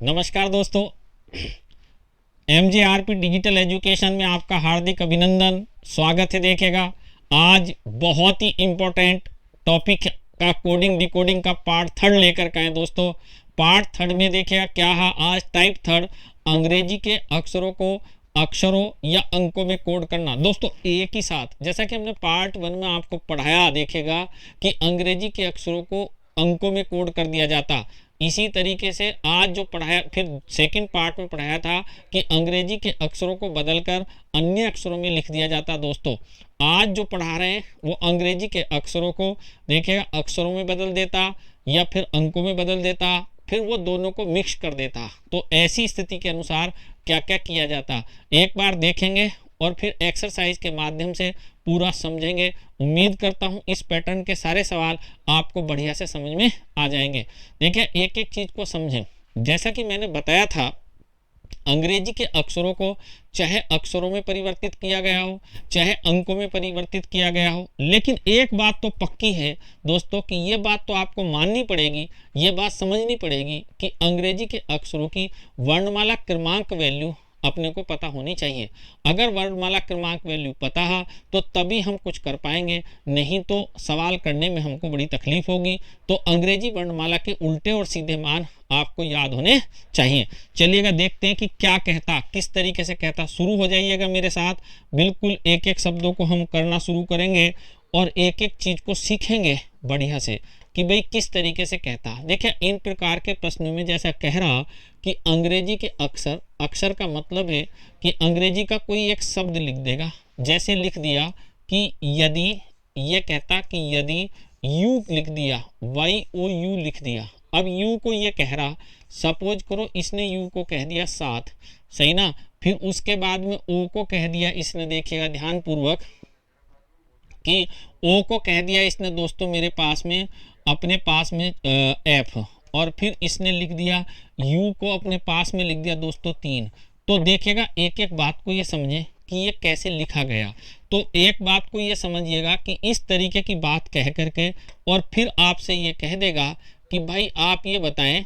नमस्कार दोस्तों, MJRP digital education में आपका हार्दिक अभिनंदन, स्वागत है। देखिएगा आज बहुत ही इम्पोर्टेंट टॉपिक का कोडिंग डिकोडिंग का पार्ट थर्ड लेकर के आए दोस्तों। पार्ट थर्ड में देखिएगा क्या है, आज टाइप थर्ड अंग्रेजी के अक्षरों को अक्षरों या अंकों में कोड करना। दोस्तों एक ही साथ, जैसा कि हमने पार्ट वन में आपको पढ़ाया, देखेगा कि अंग्रेजी के अक्षरों को अंकों में कोड कर दिया जाता, इसी तरीके से आज जो पढ़ाया, फिर सेकंड पार्ट में पढ़ाया था कि अंग्रेजी के अक्षरों को बदलकर अन्य अक्षरों में लिख दिया जाता। दोस्तों आज जो पढ़ा रहे हैं वो अंग्रेजी के अक्षरों को देखिएगा अक्षरों में बदल देता या फिर अंकों में बदल देता, फिर वो दोनों को मिक्स कर देता। तो ऐसी स्थिति के अनुसार क्या क्या किया जाता एक बार देखेंगे और फिर एक्सरसाइज के माध्यम से पूरा समझेंगे। उम्मीद करता हूँ इस पैटर्न के सारे सवाल आपको बढ़िया से समझ में आ जाएंगे। देखिए एक एक चीज़ को समझें। जैसा कि मैंने बताया था, अंग्रेजी के अक्षरों को चाहे अक्षरों में परिवर्तित किया गया हो चाहे अंकों में परिवर्तित किया गया हो, लेकिन एक बात तो पक्की है दोस्तों कि ये बात तो आपको माननी पड़ेगी, ये बात समझनी पड़ेगी कि अंग्रेजी के अक्षरों की वर्णमाला क्रमांक वैल्यू अपने को पता होनी चाहिए। अगर वर्णमाला क्रमांक वैल्यू पता है तो तभी हम कुछ कर पाएंगे, नहीं तो सवाल करने में हमको बड़ी तकलीफ होगी। तो अंग्रेजी वर्णमाला के उल्टे और सीधे मान आपको याद होने चाहिए। चलिएगा देखते हैं कि क्या कहता, किस तरीके से कहता। शुरू हो जाइएगा मेरे साथ, बिल्कुल एक एक शब्दों को हम करना शुरू करेंगे और एक एक चीज़ को सीखेंगे बढ़िया से कि भाई किस तरीके से कहता। देखिए इन प्रकार के प्रश्नों में जैसा कह रहा कि अंग्रेजी के अक्षर, अक्षर का मतलब है कि अंग्रेजी का कोई एक शब्द लिख देगा। जैसे लिख दिया कि यदि, ये कहता कि यदि यू लिख दिया, YOU लिख दिया। अब यू को ये कह रहा, सपोज करो इसने यू को कह दिया 7, सही ना। फिर उसके बाद में ओ को कह दिया इसने, देखिएगा ध्यानपूर्वक कि ओ को कह दिया इसने दोस्तों मेरे पास में, अपने पास में F, और फिर इसने लिख दिया U को अपने पास में लिख दिया दोस्तों 3। तो देखिएगा एक एक बात को ये समझें कि ये कैसे लिखा गया। तो एक बात को ये समझिएगा कि इस तरीके की बात कह करके और फिर आपसे ये कह देगा कि भाई आप ये बताएं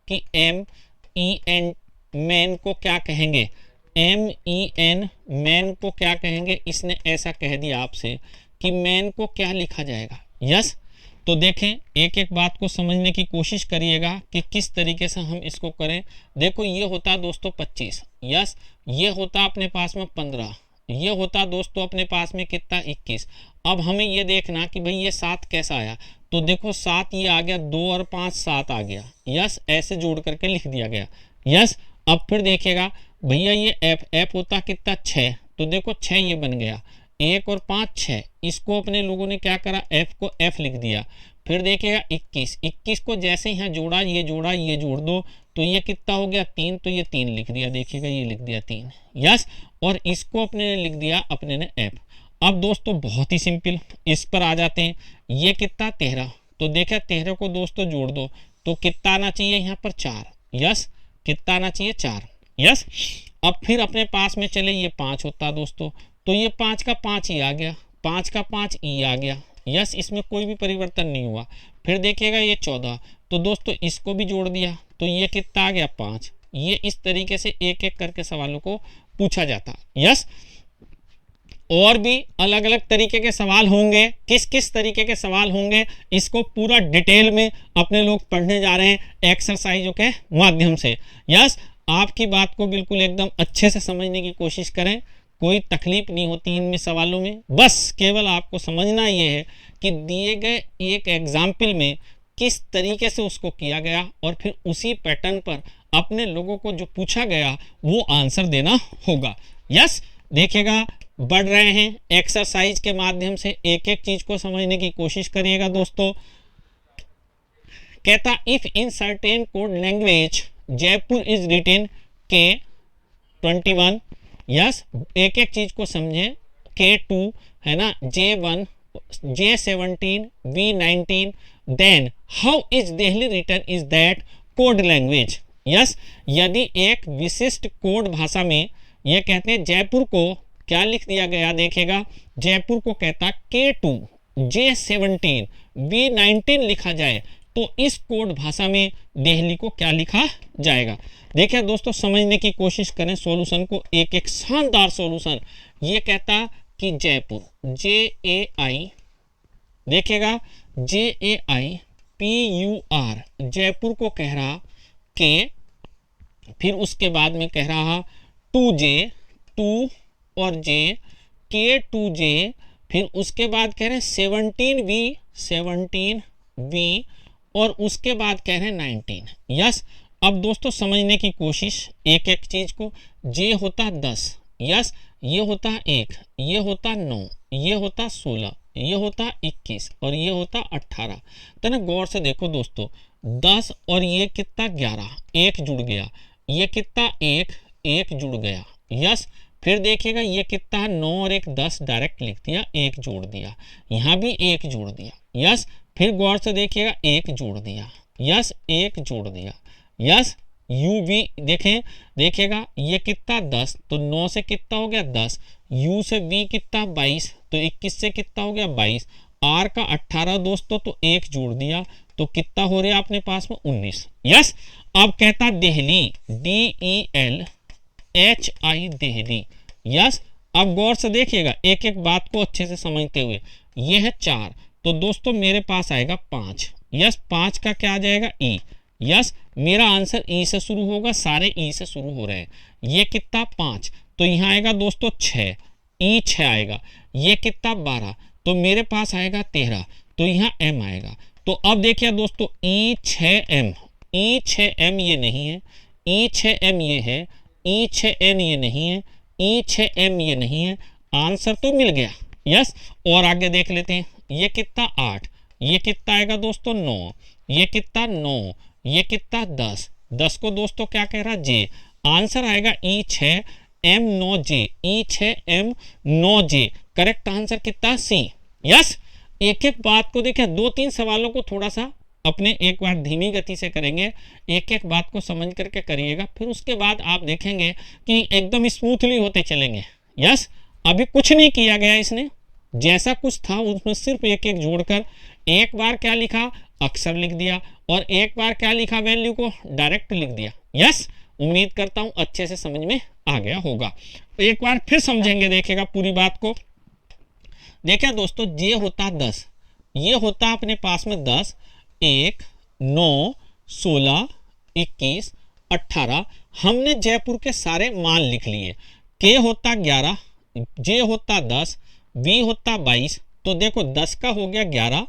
कि MEN मैन को क्या कहेंगे, MEN मैन को क्या कहेंगे। इसने ऐसा कह दिया आपसे कि मैन को क्या लिखा जाएगा। यस, तो देखें एक एक बात को समझने की कोशिश करिएगा कि किस तरीके से हम इसको करें। देखो ये होता दोस्तों 25, यस, ये होता अपने पास में 15, ये होता दोस्तों अपने पास में कितना 21। अब हमें ये देखना कि भाई ये 7 कैसा आया। तो देखो 7 ये आ गया, 2 और 5 7 आ गया। यस, ऐसे जोड़ करके लिख दिया गया। यस, अब फिर देखिएगा भैया ये F होता कितना 6, तो देखो 6 ये बन गया, 1 और 5 6। इसको अपने लोगों ने क्या करा, F को F लिख दिया। फिर देखिएगा 21 को जैसे यहाँ जोड़ा, ये जोड़ा, ये जोड़ दो तो ये कितना हो गया 3, तो ये 3 लिख दिया। देखिएगा ये लिख दिया 3। यस, और इसको अपने ने लिख दिया अपने ने F। अब दोस्तों बहुत ही सिंपल, इस पर आ जाते हैं। ये कितना 13, तो देखिए 13 को दोस्तों जोड़ दो तो कितना आना चाहिए यहाँ पर 4। यस, कितना आना चाहिए 4। यस, अब फिर अपने पास में चले, ये 5 होता दोस्तों, तो ये 5 का 5 ही आ गया, 5 का 5 ई आ गया। यस, इसमें कोई भी परिवर्तन नहीं हुआ। फिर देखिएगा ये 14, तो दोस्तों इसको भी जोड़ दिया तो ये कितना आ गया 5। ये इस तरीके से एक एक करके सवालों को पूछा जाता। यस, और भी अलग अलग तरीके के सवाल होंगे। किस किस तरीके के सवाल होंगे इसको पूरा डिटेल में अपने लोग पढ़ने जा रहे हैं एक्सरसाइजों के माध्यम से। यस, आपकी बात को बिल्कुल एकदम अच्छे से समझने की कोशिश करें, कोई तकलीफ नहीं होती इनमें सवालों में। बस केवल आपको समझना ये है कि दिए गए एक एग्जाम्पल में किस तरीके से उसको किया गया और फिर उसी पैटर्न पर अपने लोगों को जो पूछा गया वो आंसर देना होगा। यस, देखिएगा बढ़ रहे हैं एक्सरसाइज के माध्यम से, एक एक चीज को समझने की कोशिश करिएगा दोस्तों। कहता if in certain code language Jaipur is written K21। Yes, एक एक चीज को समझें। K2 है ना, J1, J17, V19, then how is Delhi written is that code language. Yes, यदि एक विशिष्ट कोड भाषा में ये कहते हैं जयपुर को क्या लिख दिया गया, देखेगा जयपुर को कहता K2, J17, V19 लिखा जाए तो इस कोड भाषा में दिल्ली को क्या लिखा जाएगा। देखिए दोस्तों, समझने की कोशिश करें सॉल्यूशन को, एक एक शानदार सॉल्यूशन। ये कहता कि जयपुर, JAI, देखिएगा JAIPUR, जयपुर को कह रहा के, फिर उसके बाद में कह रहा 2J, 2 और J, K2J, फिर उसके बाद कह रहे हैं 17V और उसके बाद कह रहे हैं 19। यस, अब दोस्तों समझने की कोशिश एक एक चीज को। J होता 10, यस, ये होता 1, ये होता 9, ये होता 16, ये होता 21 और ये होता 18। तो ना गौर से देखो दोस्तों, 10 और ये कितना 11, एक जुड़ गया, ये कितना 1 जुड़ गया। यस, फिर देखिएगा ये कितना है 9 और 1 10, डायरेक्ट लिख दिया, 1 जोड़ दिया, यहाँ भी 1 जोड़ दिया। यस, फिर गौर से देखिएगा 1 जोड़ दिया, यस 1 जोड़ दिया। यस, यू भी देखें, देखिएगा ये कितना 10, तो 9 से कितना हो गया 10, यू से वी कितना 22, तो 21 से कितना हो गया 22, आर का 18 दोस्तों, तो 1 जोड़ दिया, तो कितना हो रहा है अपने पास में 19। यस, अब कहता दिल्ली, DELHI, दिल्ली। यस, अब गौर से देखिएगा एक एक बात को अच्छे से समझते हुए। ये है 4, तो दोस्तों मेरे पास आएगा 5। यस, 5 का क्या आ जाएगा E। यस, मेरा आंसर E से शुरू होगा, सारे E से शुरू हो रहे हैं। ये कितना 5, तो यहाँ आएगा दोस्तों 6, E 6 आएगा। ये कितना 12, तो मेरे पास आएगा 13, तो यहाँ M आएगा। तो अब देखिए दोस्तों E6M, E6M ये नहीं है, E6M ये है, E6N ये नहीं है, E6M ये नहीं है, आंसर तो मिल गया। यस, और आगे देख लेते हैं, ये कितना 8, ये कितना आएगा दोस्तों 9, ये कितना 9, ये कितना 10, 10 को दोस्तों क्या कह रहा J, आंसर आएगा E6M9J, E6M9J, करेक्ट आंसर कितना C। यस, एक एक बात को देखें, 2-3 सवालों को थोड़ा सा अपने एक बार धीमी गति से करेंगे, एक एक बात को समझ करके करिएगा, फिर उसके बाद आप देखेंगे कि एकदम स्मूथली होते चलेंगे। यस, अभी कुछ नहीं किया गया, इसने जैसा कुछ था उसमें सिर्फ एक एक जोड़कर, एक बार क्या लिखा अक्षर लिख दिया और एक बार क्या लिखा वैल्यू को डायरेक्ट लिख दिया। यस, उम्मीद करता हूं अच्छे से समझ में आ गया होगा। एक बार फिर समझेंगे, देखेगा पूरी बात को। देखिए दोस्तों, J होता 10, ये होता अपने पास में 10, 1, 9, 16, 21, 18। हमने जयपुर के सारे मान लिख लिए। K होता 11, J होता 10, V होता 22, तो देखो 10 का हो गया 11,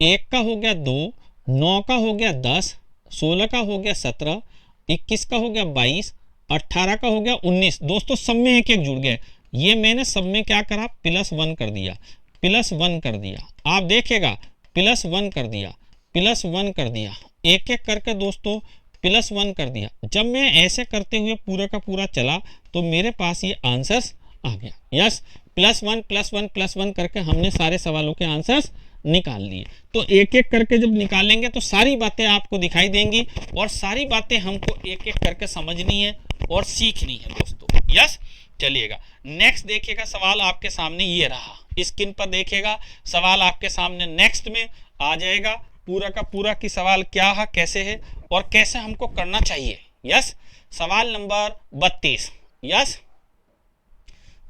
1 का हो गया 2, 9 का हो गया 10, 16 का हो गया 17, 21 का हो गया 22, 18 का हो गया 19। दोस्तों सब में एक एक जुड़ गए, ये मैंने सब में क्या करा +1 कर दिया, +1 कर दिया। आप देखिएगा +1 कर दिया, +1 कर दिया, एक एक करके दोस्तों +1 कर दिया। जब मैं ऐसे करते हुए पूरा का पूरा चला तो मेरे पास ये आंसर्स आ गया। यस, +1 +1 +1 करके हमने सारे सवालों के आंसर्स निकाल लिए। तो एक एक करके जब निकालेंगे तो सारी बातें आपको दिखाई देंगी और सारी बातें हमको एक एक करके समझनी है और सीखनी है दोस्तों। यस, चलिएगा नेक्स्ट देखिएगा, सवाल आपके सामने ये रहा, स्क्रीन पर देखिएगा, सवाल आपके सामने नेक्स्ट में आ जाएगा पूरा का पूरा कि सवाल क्या है, कैसे है और कैसे हमको करना चाहिए। यस, सवाल नंबर 32। यस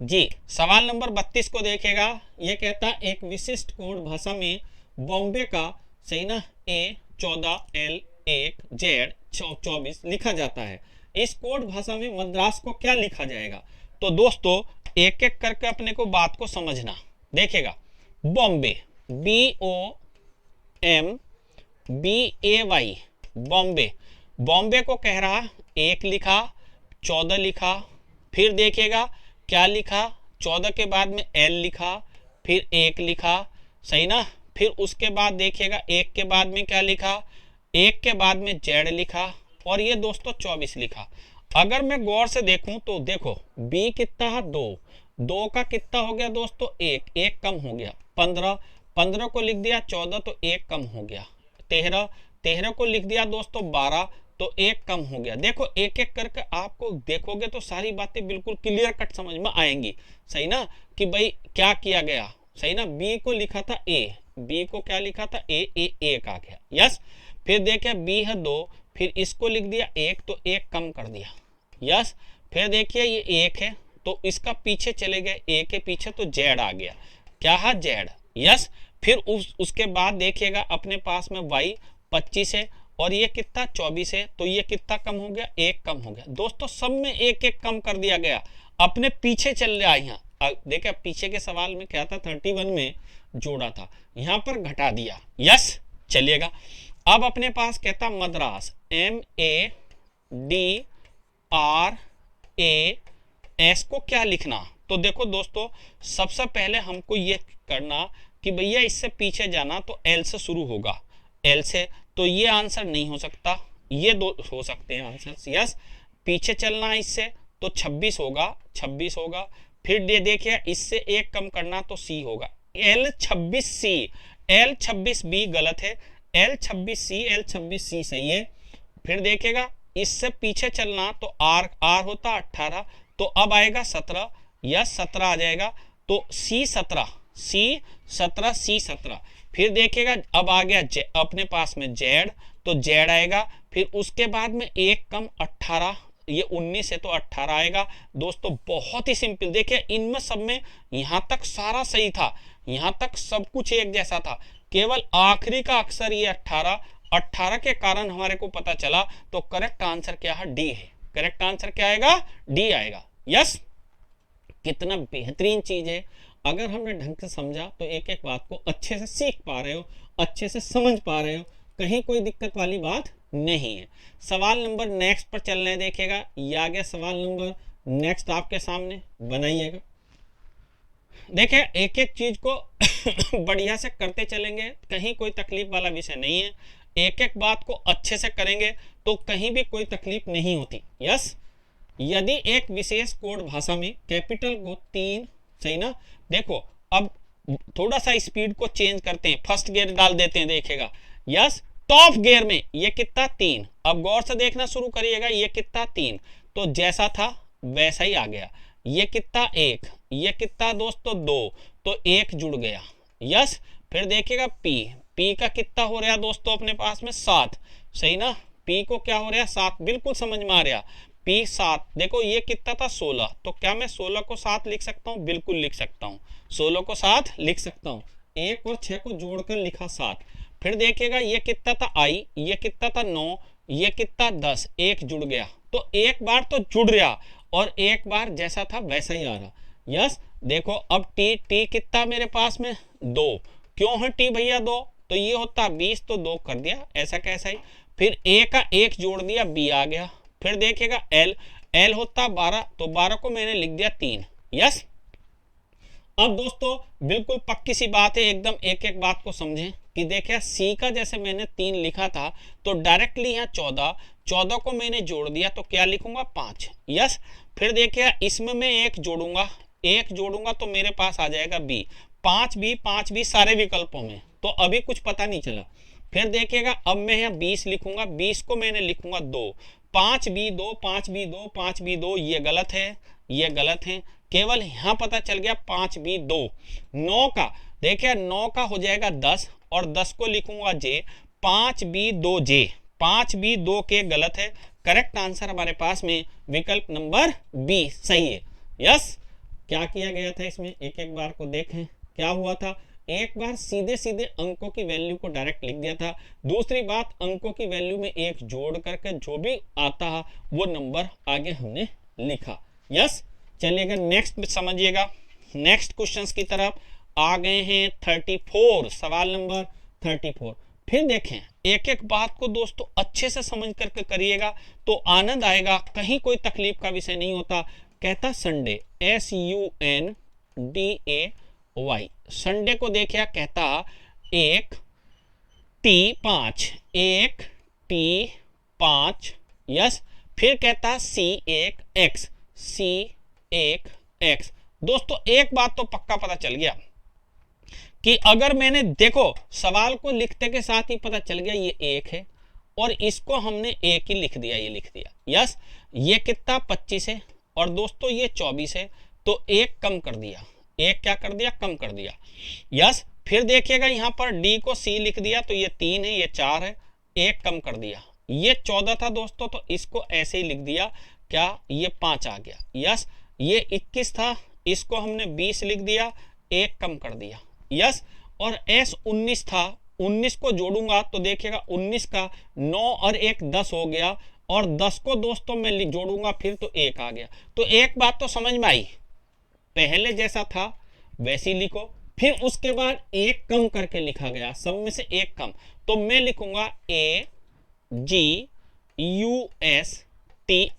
जी, सवाल नंबर 32 को देखेगा, ये कहता एक विशिष्ट कोड भाषा में बॉम्बे का, सही ना, A14L1Z24 लिखा जाता है। इस कोड भाषा में मद्रास को क्या लिखा जाएगा। तो दोस्तों एक एक करके अपने को बात को समझना। देखिएगा, बॉम्बे, BOMBAY, बॉम्बे, बॉम्बे को कह रहा 1 लिखा, 14 लिखा, फिर देखिएगा क्या लिखा, 14 के बाद में L लिखा, फिर 1 लिखा, सही ना, फिर उसके बाद देखिएगा 1 के बाद में क्या लिखा, 1 के बाद में Z लिखा और ये दोस्तों 24 लिखा। अगर मैं गौर से देखूं तो देखो B कितना है 2, 2 का कितना हो गया दोस्तों 1, 1 कम हो गया, 15, 15 को लिख दिया 14 तो 1 कम हो गया, 13, 13 को लिख दिया दोस्तों 12 तो 1 कम हो गया। देखो एक एक करके आपको देखोगे तो सारी बातें बिल्कुल क्लियर कट समझ में आएंगी, सही ना, कि भाई क्या किया गया, सही ना। B को लिखा था A, B को क्या लिखा था A, 1 आ गया। यस, फिर देखिए बी है 2, फिर इसको लिख दिया 1, तो 1 कम कर दिया। यस, फिर देखिए ये 1 है तो इसका पीछे चले गए, ए के पीछे, तो जेड आ गया। क्या है? जेड। यस, फिर उसके बाद देखिएगा अपने पास में y 25 है और ये कितना 24 है, तो ये कितना कम हो गया? 1 कम हो गया। दोस्तों सब में 1 कम कर दिया गया, अपने पीछे चल रहा है। यहाँ देखिए पीछे के सवाल में क्या था, 31 में जोड़ा था, यहाँ पर घटा दिया। यस, चलिएगा। अब अपने पास कहता मद्रास, MADRAS को क्या लिखना? तो देखो दोस्तों सबसे पहले हमको ये करना कि भैया इससे पीछे जाना तो L से शुरू होगा, L से, तो ये आंसर नहीं हो सकता, ये दो हो सकते हैं आंसर। यस, पीछे चलना है इससे तो 26 होगा, 26 होगा। फिर देखिए इससे 1 कम करना तो C होगा, L26C, L26B गलत है, L26C सही है। फिर देखिएगा इससे पीछे चलना तो R होता 18, तो अब आएगा 17, यस 17 आ जाएगा, तो C17। फिर देखिएगा अब आ गया अपने पास में Z, तो Z आएगा। फिर उसके बाद में 1 कम 18, ये 19 है तो 18 आएगा। दोस्तों बहुत ही सिंपल, देखिए इनमें सब में यहाँ तक सारा सही था, यहाँ तक सब कुछ एक जैसा था, केवल आखिरी का अक्षर ये 18 के कारण हमारे को पता चला। तो करेक्ट आंसर क्या है? डी है। करेक्ट आंसर क्या आएगा? डी आएगा। यस, कितना बेहतरीन चीज है। अगर हमने ढंग से समझा तो एक एक बात को अच्छे से सीख पा रहे हो, अच्छे से समझ पा रहे हो, कहीं कोई दिक्कत वाली बात नहीं है। सवाल नंबर नेक्स्ट पर चल रहे, देखिएगा ये आ गया सवाल नंबर नेक्स्ट आपके सामने, बनाइएगा। देखिए एक एक चीज को बढ़िया से करते चलेंगे, कहीं कोई तकलीफ वाला विषय नहीं है। एक एक बात को अच्छे से करेंगे तो कहीं भी कोई तकलीफ नहीं होती। यस, यदि एक विशेष कोड भाषा में कैपिटल को 3, सही ना, देखो अब थोड़ा सा स्पीड को चेंज करते हैं, फर्स्ट गियर डाल देते हैं, देखिएगा। यस, टॉप गियर में ये कितना 3, अब गौर से देखना शुरू करिएगा, ये कितना 3, तो जैसा था वैसा ही आ गया। ये कितना 1, ये कितना दोस्तों 2, तो 1 जुड़ गया। यस, फिर देखिएगा P का कितना हो रहा है दोस्तों अपने पास में 7, सही ना, P को क्या हो रहा है 7, बिल्कुल समझ में आ रहा। P 7, देखो ये कितना था 16, तो क्या मैं 16 को 7 लिख सकता हूँ? बिल्कुल लिख सकता हूँ, 16 को 7 लिख सकता हूँ। 1 और 6 को जोड़कर लिखा 7। फिर देखिएगा ये कितना था I, ये कितना था 9, ये कितना 10, 1 जुड़ गया, तो एक बार तो जुड़ रहा और एक बार जैसा था वैसा ही आ रहा। यस, देखो अब T कितना मेरे पास में 2, क्यों है T भैया 2, तो ये होता 20, तो 2 कर दिया, ऐसा कैसा ही। फिर A का 1 जोड़ दिया, B आ गया। फिर देखिएगा L होता 12, तो 12 को मैंने लिख दिया 3। यस, अब दोस्तों बिल्कुल पक्की सी बात है, एकदम एक एक बात को समझें कि देखिए C का जैसे मैंने 3 लिखा था तो डायरेक्टली यहाँ 14 को मैंने जोड़ दिया, तो क्या लिखूंगा 5। यस, फिर देखिए इसमें मैं 1 जोड़ूंगा तो मेरे पास आ जाएगा B, 5 भी सारे विकल्पों में, तो अभी कुछ पता नहीं चला। फिर देखिएगा अब मैं यहाँ 20 लिखूंगा, 20 को मैंने लिखूंगा 2, 5B2, ये गलत है, ये गलत है, केवल यहाँ पता चल गया 5B2। 9 का देखिए 9 का हो जाएगा 10 और 10 को लिखूंगा J, 5B2J, 5B2 के गलत है। करेक्ट आंसर हमारे पास में विकल्प नंबर B सही है। यस, क्या किया गया था इसमें, एक एक बार को देखें क्या हुआ था। एक बार सीधे सीधे अंकों की वैल्यू को डायरेक्ट लिख दिया था, दूसरी बात अंकों की वैल्यू में 1 जोड़ करके जो भी आता है वो नंबर आगे हमने लिखा। यस, चलिएगा नेक्स्ट समझिएगा, नेक्स्ट क्वेश्चंस की तरफ आ गए हैं। 34, सवाल नंबर 34। फिर देखें एक एक बात को दोस्तों अच्छे से समझ करके करिएगा तो आनंद आएगा, कहीं कोई तकलीफ का विषय नहीं होता। कहता संडे, SUNDAY, संडे को देखिए कहता 1T5, यस, फिर कहता C1X, दोस्तों एक बात तो पक्का पता चल गया कि अगर मैंने देखो सवाल को लिखते के साथ ही पता चल गया ये 1 है और इसको हमने 1 ही लिख दिया, ये लिख दिया। यस, ये कितना 25 है और दोस्तों ये 24 है, तो 1 कम कर दिया, 1 क्या कर दिया, कम कर दिया। यस, फिर देखिएगा यहाँ पर D को C लिख दिया, तो ये 3 है, ये 4 है, एक कम कर दिया, ये 14 था दोस्तों तो इसको ऐसे ही लिख दिया, क्या ये 5 आ गया। यस, ये 21 था, इसको हमने 20 लिख दिया, एक कम कर दिया। यस, और S 19 था, 19 को जोड़ूंगा तो देखिएगा 19 का 9 और 1 10 हो गया, और 10 को दोस्तों मैं जोड़ूंगा फिर तो 1 आ गया। तो एक बात तो समझ में आई, पहले जैसा था वैसी लिखो, फिर उसके बाद एक कम करके लिखा गया, सब में से एक कम। तो मैं लिखूंगा AGUST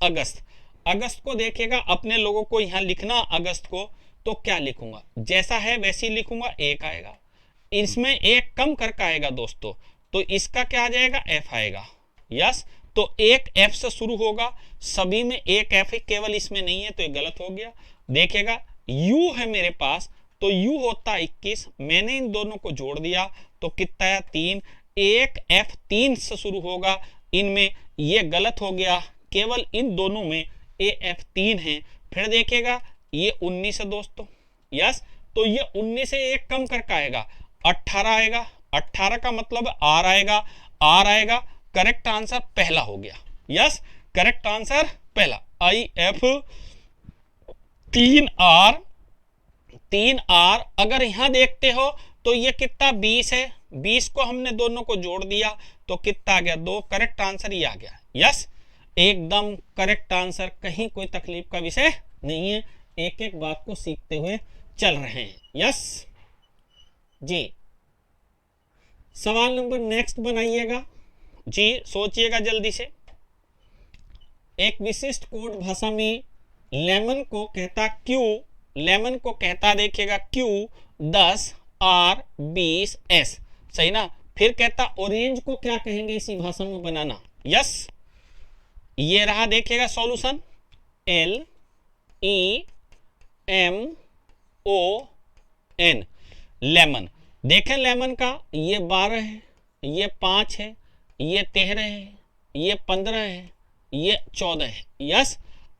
अगस्त। अगस्त को देखिएगा अपने लोगों को यहां लिखना अगस्त को, तो क्या लिखूंगा, जैसा है वैसे ही लिखूंगा, एक आएगा, इसमें एक कम करके आएगा दोस्तों, तो इसका क्या आ जाएगा, F आएगा। यस, तो एक F से शुरू होगा, सभी में एक F है, केवल इसमें नहीं है, तो ये गलत हो गया। देखिएगा U है मेरे पास, तो U होता 21, मैंने इन दोनों को जोड़ दिया तो कितना है 3, एक F 3 से शुरू होगा, इनमें ये गलत हो गया, केवल इन दोनों में AF 3 है। फिर देखिएगा ये 19 है दोस्तों। यस, तो ये 19 से एक कम करके आएगा, 18 आएगा, 18 का मतलब R आएगा, R आएगा, करेक्ट आंसर पहला हो गया। यस, करेक्ट आंसर पहला, IF 3R। अगर यहां देखते हो तो ये कितना 20 है, 20 को हमने दोनों को जोड़ दिया तो कितना आ गया 2, करेक्ट आंसर ये आ गया। यस, एकदम करेक्ट आंसर, कहीं कोई तकलीफ का विषय नहीं है, एक एक बात को सीखते हुए चल रहे हैं। यस जी, सवाल नंबर नेक्स्ट बनाइएगा जी, सोचिएगा जल्दी से। एक विशिष्ट कोड भाषा में लेमन को कहता क्यू, लेमन को कहता देखिएगा Q 10 R 20 S, सही ना। फिर कहता ऑरेंज को क्या कहेंगे इसी भाषा में बनाना। यस, ये रहा देखिएगा सॉल्यूशन, LEMON, लेमन। देखें लेमन का ये 12 है, ये 5 है, ये 13 है, ये 15 है, ये 14 है। यस,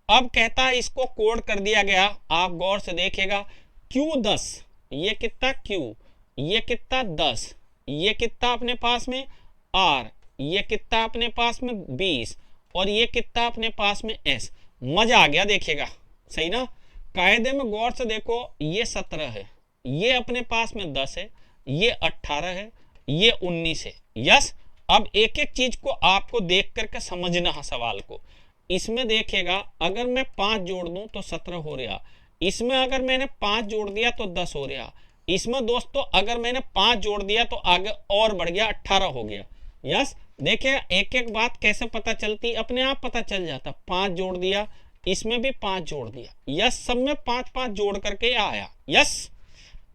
अब कहता है इसको कोड कर दिया गया, आप गौर से देखिएगा Q10, ये कितना Q, ये कितना 10, ये कितना अपने पास में R, ये कितना अपने पास में 20, और ये कितना अपने पास में S। मजा आ गया देखिएगा, सही ना। कायदे में गौर से देखो, ये 17 है, ये अपने पास में 10 है, ये 18 है, ये 19 है। यस, अब एक एक चीज को आपको देख करके समझना है सवाल को। इसमें देखिएगा अगर मैं 5 जोड़ दूं तो 17 हो रहा, इसमें अगर मैंने 5 जोड़ दिया तो 10 हो रहा, इसमें दोस्तों अगर मैंने 5 जोड़ दिया तो आगे और बढ़ गया, 18 हो गया। यस, देखिएगा एक एक बात कैसे पता चलती, अपने आप पता चल जाता। 5 जोड़ दिया, इसमें भी 5 जोड़ दिया, यस, सब में 5-5 जोड़ करके आया। यस,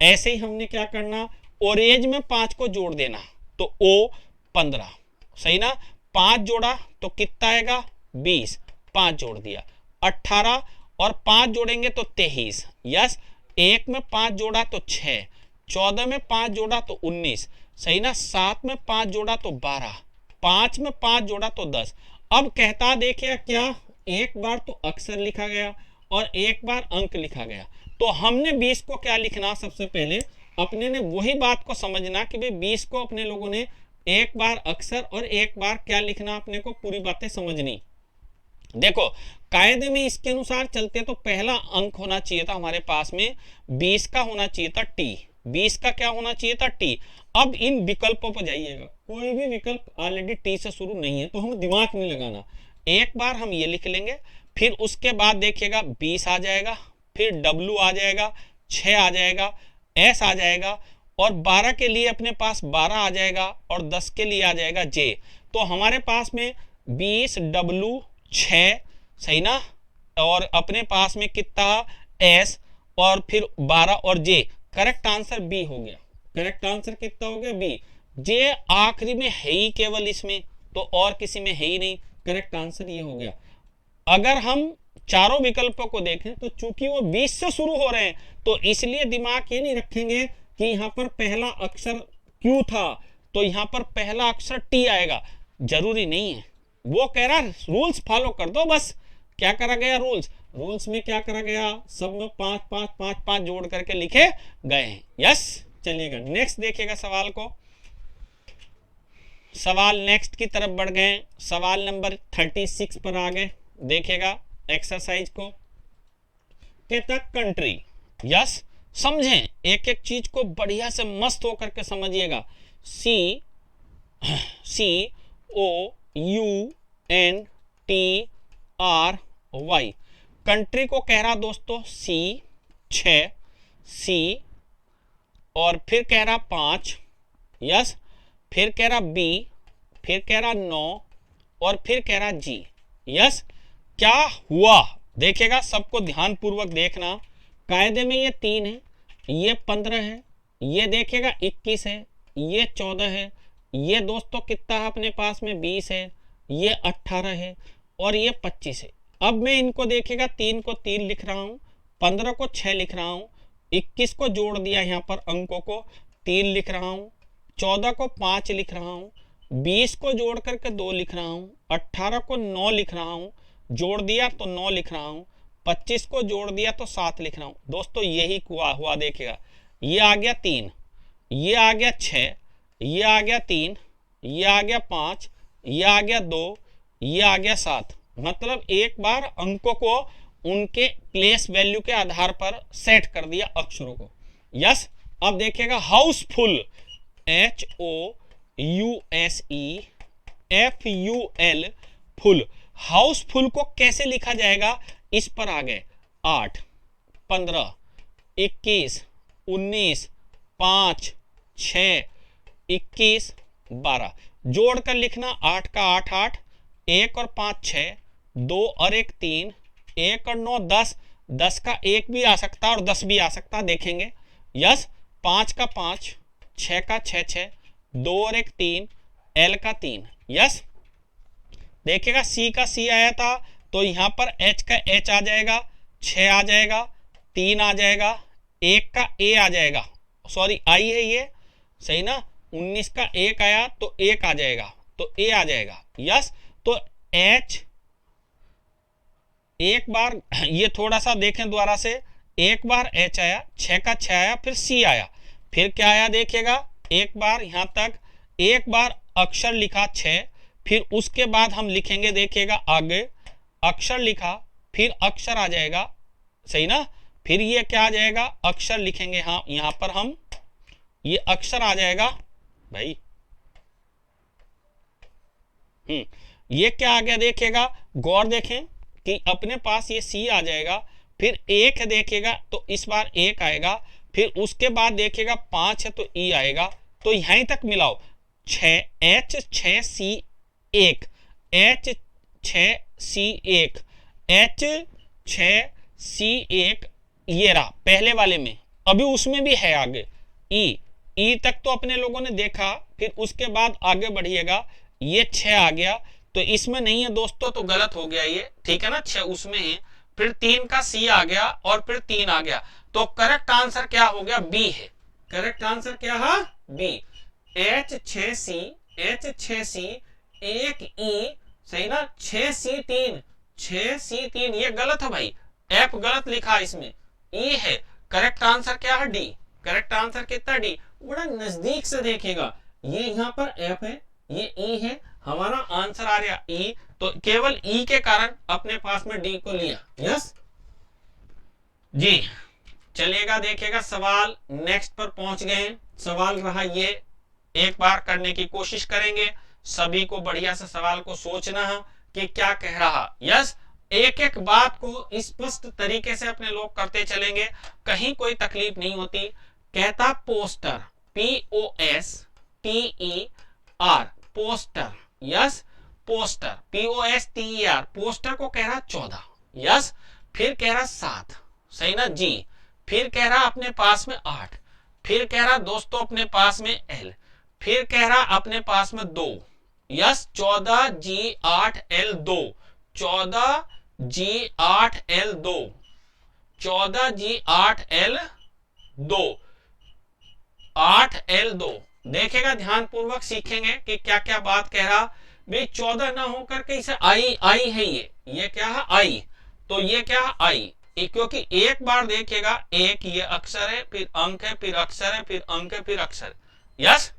ऐसे ही हमने क्या करना, ऑरेंज में 5 को जोड़ देना, तो O 15, सही ना। 5 जोड़ा तो कितना आएगा 20, 5 जोड़ दिया 18, और 5 जोड़ेंगे तो 23। यस, 1 में 5 जोड़ा तो 6, 14 में 5 जोड़ा तो 19, सही ना। 7 में 5 जोड़ा तो 12, 5 में 5 जोड़ा तो 10। अब कहता देखिए क्या, एक बार तो अक्षर लिखा गया और एक बार अंक लिखा गया, तो हमने 20 को क्या लिखना, सबसे पहले अपने ने वही बात को समझना कि भाई 20 को अपने लोगों ने एक बार अक्षर और एक बार क्या लिखना, अपने को पूरी बातें समझनी। देखो कायदे में इसके अनुसार चलते तो पहला अंक होना चाहिए था हमारे पास में 20 का, होना चाहिए था T, 20 का क्या होना चाहिए था T। अब इन विकल्पों पर जाइएगा, कोई भी विकल्प ऑलरेडी T से शुरू नहीं है तो हम दिमाग नहीं लगाना, एक बार हम ये लिख लेंगे, फिर उसके बाद देखिएगा 20 आ जाएगा, फिर W आ जाएगा, 6 आ जाएगा, S आ जाएगा, और 12 के लिए अपने पास 12 आ जाएगा, और 10 के लिए आ जाएगा J। तो हमारे पास में 20 W 6, सही ना, और अपने पास में कितना S, और फिर 12 और J। करेक्ट आंसर B हो गया। करेक्ट आंसर कितना हो गया B। J आखिरी में है ही केवल इसमें, तो और किसी में है ही नहीं, करेक्ट आंसर ये हो गया। अगर हम चारों विकल्पों को देखें तो चूंकि वो 20 से शुरू हो रहे हैं तो इसलिए दिमाग ये नहीं रखेंगे कि यहाँ पर पहला अक्षर Q था तो यहाँ पर पहला अक्षर T आएगा, जरूरी नहीं है। वो कह रहा रूल्स फॉलो कर दो बस। क्या करा गया, रूल्स में क्या करा गया, सब में 5-5-5-5 जोड़ करके लिखे गए हैं। यस, चलिएगा नेक्स्ट देखिएगा सवाल को। सवाल नेक्स्ट की तरफ बढ़ गए, सवाल नंबर 36 पर आ गए। देखेगा एक्सरसाइज को, कहता कंट्री, यस समझें, एक एक चीज को बढ़िया से मस्त होकर के समझिएगा। COUNTRY, कंट्री को कह रहा दोस्तों C 6, C और फिर कह रहा 5, यस, फिर कह रहा B, फिर कह रहा 9 और फिर कह रहा G, यस। क्या हुआ देखेगा, सबको ध्यान पूर्वक देखना। कायदे में ये 3 है, ये 15 है, ये देखेगा 21 है, ये 14 है, ये दोस्तों कितना है अपने पास में 20 है, ये 18 है और ये 25 है। अब मैं इनको देखेगा 3 को 3 लिख रहा हूँ, 15 को 6 लिख रहा हूँ, 21 को जोड़ दिया यहाँ पर अंकों को 3 लिख रहा हूँ, 14 को 5 लिख रहा हूँ, 20 को जोड़ करके 2 लिख रहा हूँ, 18 को 9 लिख रहा हूँ, जोड़ दिया तो 9 लिख रहा हूँ, 25 को जोड़ दिया तो 7 लिख रहा हूँ। दोस्तों यही हुआ देखेगा, ये आ गया 3, ये आ गया 6, ये आ गया 3, ये आ गया 5, ये आ गया 2, ये आ गया 7। मतलब एक बार अंकों को उनके प्लेस वैल्यू के आधार पर सेट कर दिया अक्षरों को, यस। अब देखिएगा हाउसफुल, HOUSEFUL, फुल, हाउसफुल को कैसे लिखा जाएगा, इस पर आ गए 8, 15, 21, 19, 5, 6, 21, 12 जोड़कर लिखना। 8 का 8 8, 1 और 5 6, 2 और 1 3, 1 और 9 10, 10 का 1 भी आ सकता और 10 भी आ सकता, देखेंगे, यस। 5 का 5, 6 का 6 6, 2 और 1 3, L का 3, यस। देखिएगा C का C आया था तो यहाँ पर H का H आ जाएगा, 6 आ जाएगा, 3 आ जाएगा, 1 का A आ जाएगा, सॉरी I है ये, सही ना। 19 का 1 आया तो 1 आ जाएगा, तो A आ जाएगा, यस। तो H एक बार, ये थोड़ा सा देखें दोबारा से, एक बार H आया, 6 का 6 आया, फिर C आया, फिर क्या आया देखिएगा, एक बार यहाँ तक, एक बार अक्षर लिखा 6, फिर उसके बाद हम लिखेंगे देखिएगा आगे, अक्षर लिखा फिर अक्षर आ जाएगा, सही ना। फिर ये क्या आ जाएगा, अक्षर लिखेंगे, हाँ यहाँ पर हम ये अक्षर आ जाएगा भाई, ये क्या आ गया देखिएगा, गौर देखें कि अपने पास ये C आ जाएगा, फिर 1 देखेगा तो इस बार 1 आएगा, फिर उसके बाद देखेगा 5 है तो E आएगा, तो यहीं तक मिलाओ 6 H 6 C 1, H 6 C 1, H 6 C 1, ये रहा पहले वाले में, अभी उसमें भी है आगे E तक तो अपने लोगों ने देखा, फिर उसके बाद आगे बढ़िएगा, ये 6 आ गया, तो इसमें नहीं है दोस्तों, तो गलत हो गया ये, ठीक है ना, 6 उसमें है, फिर 3 का C आ गया और फिर 3 आ गया, तो करेक्ट आंसर क्या हो गया, B है। करेक्ट आंसर क्या है, B। H 6 C, H 6 C 1 E, सही ना, 6 C 3, 6 C 3, ये गलत है भाई, F गलत लिखा इसमें, E है। करेक्ट आंसर क्या है, D। करेक्ट आंसर कितना, D। बड़ा नजदीक से देखेगा, ये यहाँ पर F है, ये E है, हमारा आंसर आ रहा E, तो केवल E के कारण अपने पास में D को लिया, यस जी। चलिएगा देखिएगा, सवाल नेक्स्ट पर पहुंच गए हैं। सवाल रहा ये, एक बार करने की कोशिश करेंगे, सभी को बढ़िया से सवाल को सोचना है कि क्या कह रहा, यस। एक एक बात को स्पष्ट तरीके से अपने लोग करते चलेंगे, कहीं कोई तकलीफ नहीं होती। कहता poster, POSTER, poster, yes, poster, POSTER, poster को कह रहा 14, यस। फिर कह रहा 7, सही ना जी। फिर कह रहा अपने पास में 8, फिर कह रहा दोस्तों अपने पास में L, फिर कह रहा अपने पास में 2, yes, 14G8L 2, 14G8L 2, 14G8L 2, 8L2। देखेगा ध्यान पूर्वक, सीखेंगे कि क्या क्या बात कह रहा भाई। 14 ना होकर के इसे आई है, ये क्या है I, तो ये क्या है I, क्योंकि एक बार देखिएगा, एक ये अक्षर है, फिर अंक है, फिर अक्षर है, फिर अंक है, फिर अक्षर, यस।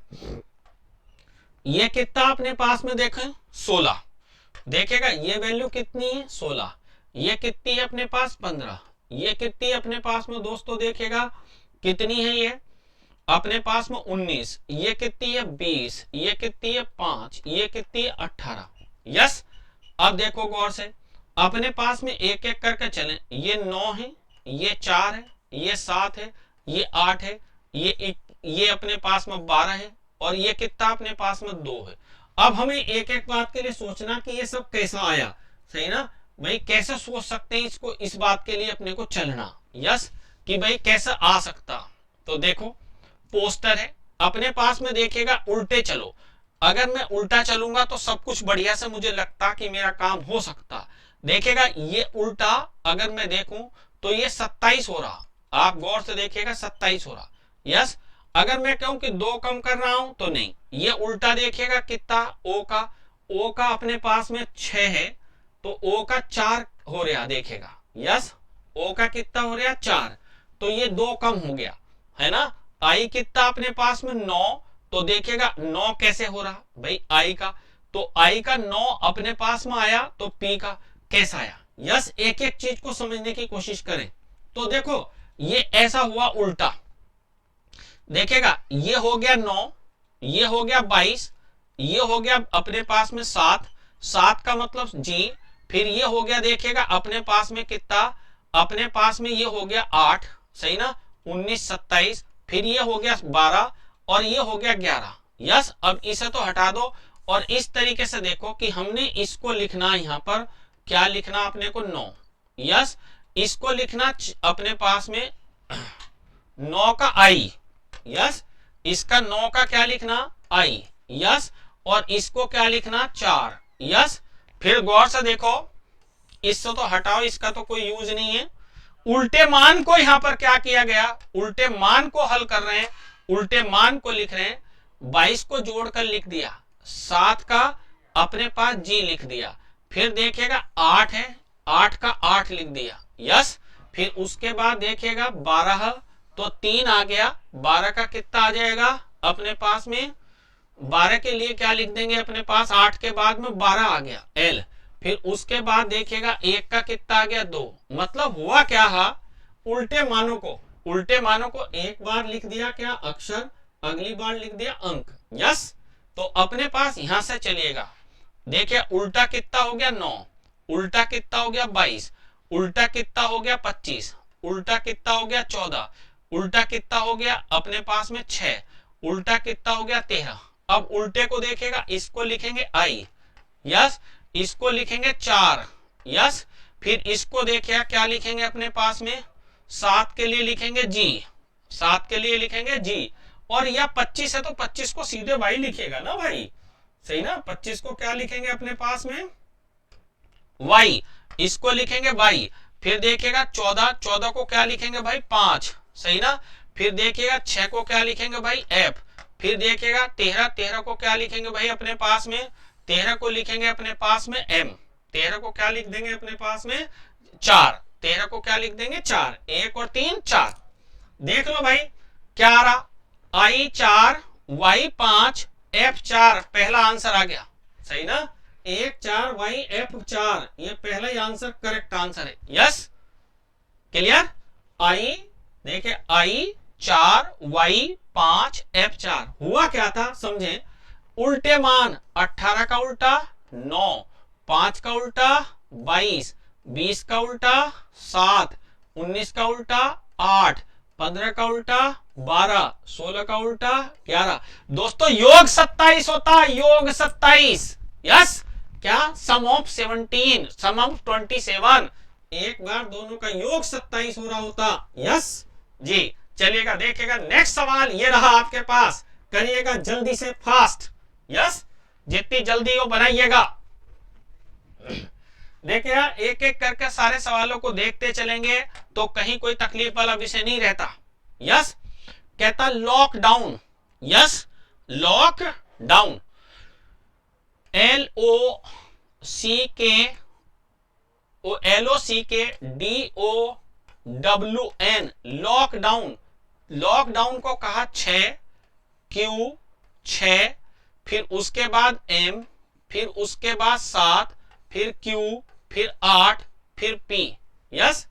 ये कितना अपने पास में देखें 16, देखेगा ये वैल्यू कितनी है 16, ये कितनी है अपने पास 15, ये कितनी है अपने पास में दोस्तों देखेगा कितनी है ये अपने पास में 19, ये कितनी है 20, ये कितनी है 5, ये कितनी है 18। यस, अब देखो गौर से अपने पास में एक एक करके चलें, ये 9 है, ये 4 है, ये 7 है, ये 8 है, ये अपने पास में 12 है और ये कितना अपने पास में 2 है। अब हमें एक एक बात के लिए सोचना कि ये सब कैसा आया, सही ना भाई, कैसे सोच सकते हैं इसको, इस बात के लिए अपने को चलना। यस, कि भाई कैसे आ सकता। तो देखो पोस्टर है अपने पास में, देखेगा उल्टे चलो, अगर मैं उल्टा चलूंगा तो सब कुछ बढ़िया से मुझे लगता कि मेरा काम हो सकता। देखेगा ये उल्टा अगर मैं देखूं तो ये 27 हो रहा, आप गौर से देखिएगा 27 हो रहा। यस, अगर मैं कहूं कि 2 कम कर रहा हूं तो नहीं, ये उल्टा देखिएगा कितना ओ का अपने पास में 6 है तो ओ का 4 हो रहा देखेगा। यस, ओ का कितना हो रहा 4, तो ये 2 कम हो गया है ना। आई कितना अपने पास में 9, तो देखेगा 9 कैसे हो रहा भाई आई का, तो आई का 9 अपने पास में आया तो पी का कैसा आया। यस, एक एक चीज को समझने की कोशिश करें। तो देखो ये ऐसा हुआ उल्टा, देखेगा ये हो गया 9, ये हो गया 22, ये हो गया अपने पास में 7, 7 का मतलब जी, फिर ये हो गया देखेगा अपने पास में कितना, अपने पास में ये हो गया 8, सही ना, 19 27, फिर ये हो गया 12 और ये हो गया 11। यस, अब इसे तो हटा दो और इस तरीके से देखो कि हमने इसको लिखना यहाँ पर क्या लिखना अपने को 9। यस, इसको लिखना अपने पास में 9 का आई। यस, इसका 9 का क्या लिखना आई। यस, और इसको क्या लिखना 4। यस, फिर गौर से देखो इससे तो हटाओ, इसका तो कोई यूज नहीं है। उल्टे मान को यहां पर क्या किया गया, उल्टे मान को हल कर रहे हैं, उल्टे मान को लिख रहे हैं, 22 को जोड़कर लिख दिया, 7 का अपने पास जी लिख दिया, फिर देखिएगा 8 है, 8 का 8 लिख दिया। यस, फिर उसके बाद देखिएगा 12 तो 3 आ गया, 12 का कितना आ जाएगा अपने पास में, 12 के लिए क्या लिख देंगे अपने पास, 8 के बाद में 12 आ गया एल, फिर उसके बाद देखिएगा 1 का कितना आ गया 2। मतलब हुआ क्या है, उल्टे मानों को एक बार लिख दिया क्या अक्षर, अगली बार लिख दिया अंक। यस, तो अपने पास यहां से चलिएगा, देखिए उल्टा कितना हो गया 9, उल्टा कितना हो गया 22, उल्टा कितना हो गया 25, उल्टा कितना हो गया 14, उल्टा कितना हो गया अपने पास में 6, उल्टा कितना हो गया 13। अब उल्टे को देखेगा, इसको लिखेंगे आई। यस, इसको लिखेंगे 4। यस, फिर इसको देखिए क्या लिखेंगे अपने पास में, 7 के लिए लिखेंगे जी, 7 के लिए लिखेंगे जी, और यह 25 है तो 25 को सीधे वाई लिखेगा ना भाई, सही ना, 25 को क्या लिखेंगे अपने पास में वाई, इसको लिखेंगे वाई। फिर देखिएगा 14, 14 को क्या लिखेंगे भाई 5, सही ना, फिर देखिएगा 6 को क्या लिखेंगे भाई एफ, फिर देखिएगा 13, 13 को क्या लिखेंगे भाई अपने पास में, 13 को लिखेंगे अपने पास में एम, 13 को क्या लिख देंगे अपने पास में 4, 13 को क्या लिख देंगे 4, 1 और 3 4। देख लो भाई क्या आ रहा, आई 4 वाई 5 एफ 4, पहला आंसर आ गया, सही ना, 1 4 वाई एफ 4, ये पहला ही आंसर करेक्ट आंसर है। यस, क्लियर, आई देखिए आई 4 वाई 5 एफ 4, हुआ क्या था समझे, उल्टे मान 18 का उल्टा 9, 5 का उल्टा 22, 20 का उल्टा 7, 19 का उल्टा 8, 15 का उल्टा 12, 16 का उल्टा 11। दोस्तों योग 27 होता, योग 27। यस, क्या सम ऑफ 17, सम ऑफ 27, एक बार दोनों का योग 27 हो रहा होता। यस जी, चलिएगा देखिएगा नेक्स्ट सवाल ये रहा आपके पास, करिएगा जल्दी से फास्ट। यस, जितनी जल्दी हो बनाइएगा। देखिए एक एक करके सारे सवालों को देखते चलेंगे तो कहीं कोई तकलीफ वाला विषय नहीं रहता। यस, कहता lockdown, yes lockdown, LOCKDOWN, lockdown, lockdown को कहा 6 Q 6 फिर उसके बाद M, फिर उसके बाद 7, फिर Q, फिर 8, फिर P। यस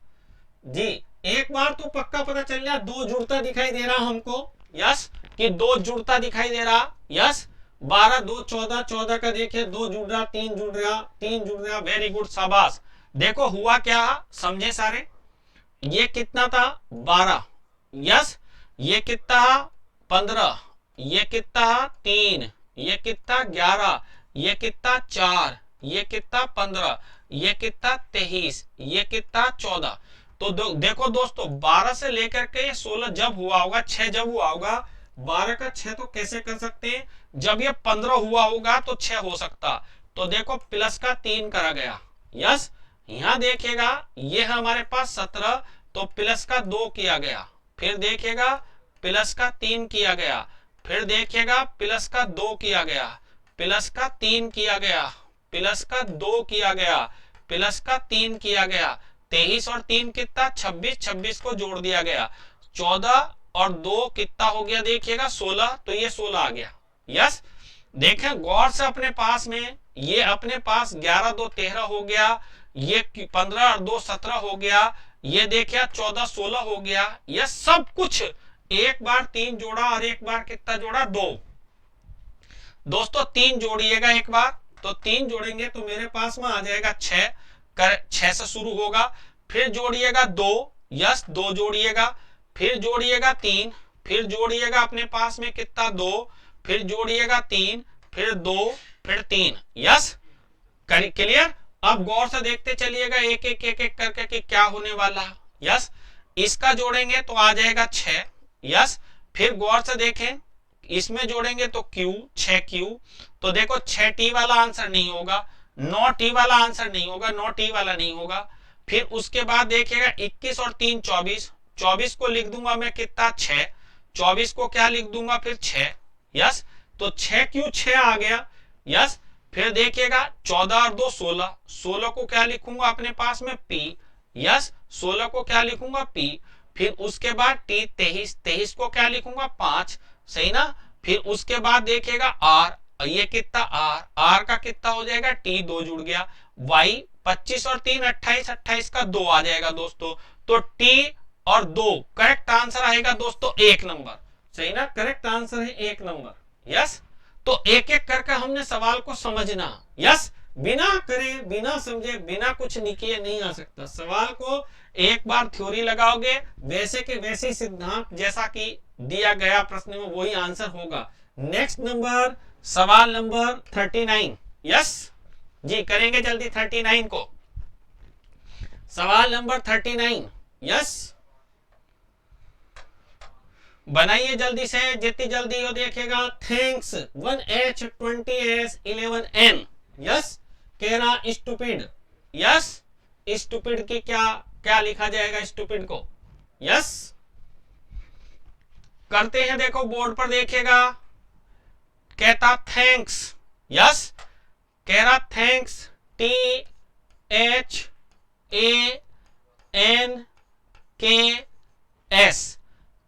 जी, एक बार तो पक्का पता चल गया, दो जुड़ता दिखाई दे रहा हमको। यस, कि दो जुड़ता दिखाई दे रहा। यस, 12 2 14, 14 का देखिए, दो जुड़ रहा, तीन जुड़ रहा, तीन जुड़ रहा। वेरी गुड, शाबाश। देखो हुआ क्या, समझे सारे। ये कितना था 12। यस, ये कितना 15, ये कितना 3, ये कितना 11, ये कितना 4, ये कितना 15, ये कितना 23, ये कितना 14। तो देखो दोस्तों, 12 से लेकर के 16 जब हुआ होगा, 6 जब हुआ होगा, 12 का 6 तो कैसे कर सकते हैं, जब ये 15 हुआ होगा तो 6 हो सकता। तो देखो प्लस का 3 करा गया। यस, यहां देखेगा ये है हमारे पास 17, तो प्लस का 2 किया गया। फिर देखेगा प्लस का 3 किया गया। फिर देखेगा प्लस का 2 किया गया, प्लस का 3 किया गया, प्लस का 2 किया गया, प्लस का 3 किया गया। 23 और 3 कितना 26, 26 को जोड़ दिया गया। 14 और 2 कितना हो गया, देखिएगा 16, तो ये 16 आ गया। यस, देखें गौर से, अपने पास में ये अपने पास 11 2 13 हो गया, ये 15 और 2 17 हो गया, ये देखिए 14 16 हो गया। यह सब कुछ एक बार 3 जोड़ा और एक बार कितना जोड़ा 2। दोस्तों 3 जोड़िएगा एक बार, तो 3 जोड़ेंगे तो मेरे पास में आ जाएगा 6, 6 से शुरू होगा। फिर जोड़िएगा 2, यस 2 जोड़िएगा, फिर जोड़िएगा 3, फिर जोड़िएगा अपने पास में कितना 2, फिर जोड़िएगा 3, फिर 2, फिर 3। Yes, clear. अब गौर से देखते चलिएगा एक एक एक एक करके कि क्या होने वाला। यस, इसका जोड़ेंगे तो आ जाएगा 6। यस, फिर गौर से देखें, इसमें जोड़ेंगे तो Q, 6Q। तो देखो 6T वाला आंसर नहीं होगा, 9T वाला आंसर नहीं होगा, 9T वाला नहीं होगा। फिर उसके बाद देखिएगा 21 और 3 24, 24 को लिख दूंगा मैं कितना 6, 24 को क्या लिख दूंगा फिर 6। यस, तो 6Q 6 आ गया। यस, फिर देखिएगा 14 और 2 16, 16 को क्या लिखूंगा अपने पास में P। यस, 16 को क्या लिखूंगा P। फिर उसके बाद T 23, 23 को क्या लिखूंगा 5, सही ना। फिर उसके बाद देखिएगा R, ये कितना R का कितना हो जाएगा T, 2 जुड़ गया। Y 25 और 3 28, 28 का 2 आ जाएगा दोस्तों। तो T और 2 करेक्ट आंसर आएगा दोस्तों 1 नंबर, सही ना, करेक्ट आंसर है 1 नंबर। यस, तो एक एक करके हमने सवाल को समझना। यस, बिना करे, बिना समझे, बिना कुछ किए नहीं आ सकता। सवाल को एक बार थ्योरी लगाओगे, वैसे के वैसे सिद्धांत जैसा कि दिया गया प्रश्न में वही आंसर होगा। नेक्स्ट नंबर, सवाल नंबर 39। यस जी, करेंगे जल्दी 39 को। सवाल नंबर 39। यस, बनाइए जल्दी से, जितनी जल्दी हो देखेगा। Thanks 1H 20S 11N। Yes, कह रहा स्टूपिड। यस, स्टूपिड की क्या क्या लिखा जाएगा स्टूपिड को। यस, करते हैं, देखो बोर्ड पर देखिएगा। कहता थैंक्स। यस, कह रहा thanks THANKS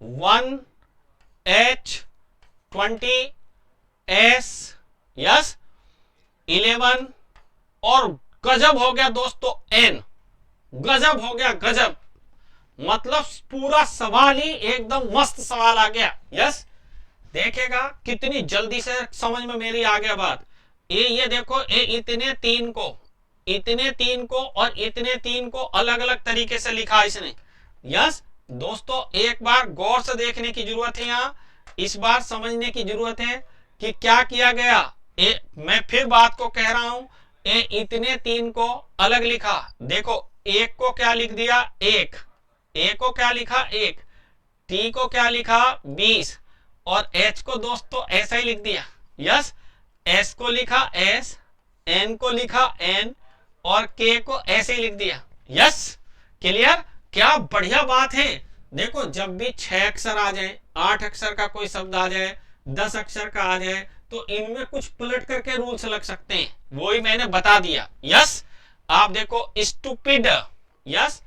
1H 20S yes 11 और गजब हो गया दोस्तों N। गजब हो गया, गजब, मतलब पूरा सवाल ही एकदम मस्त सवाल आ गया। यस, देखेगा कितनी जल्दी से समझ में मेरी आ गया बात। ये देखो, इतने तीन को और इतने तीन को अलग अलग तरीके से लिखा इसने। यस दोस्तों, एक बार गौर से देखने की जरूरत है, यहाँ इस बार समझने की जरूरत है कि क्या किया गया। मैं फिर बात को कह रहा हूं, इतने तीन को अलग लिखा। देखो, एक को क्या लिख दिया, एक, ए को क्या लिखा 1, टी को क्या लिखा 20 और एच को दोस्तों ऐसा ही लिख दिया। यस, एस को लिखा एस, एन को लिखा एन और के को ऐसे ही लिख दिया। यस, क्लियर, क्या बढ़िया बात है। देखो, जब भी 6 अक्षर आ जाए, 8 अक्षर का कोई शब्द आ जाए, 10 अक्षर का आ जाए, तो इनमें कुछ पलट करके रूल्स लग सकते हैं, वो ही मैंने बता दिया। यस, आप देखो स्टूपिड, यस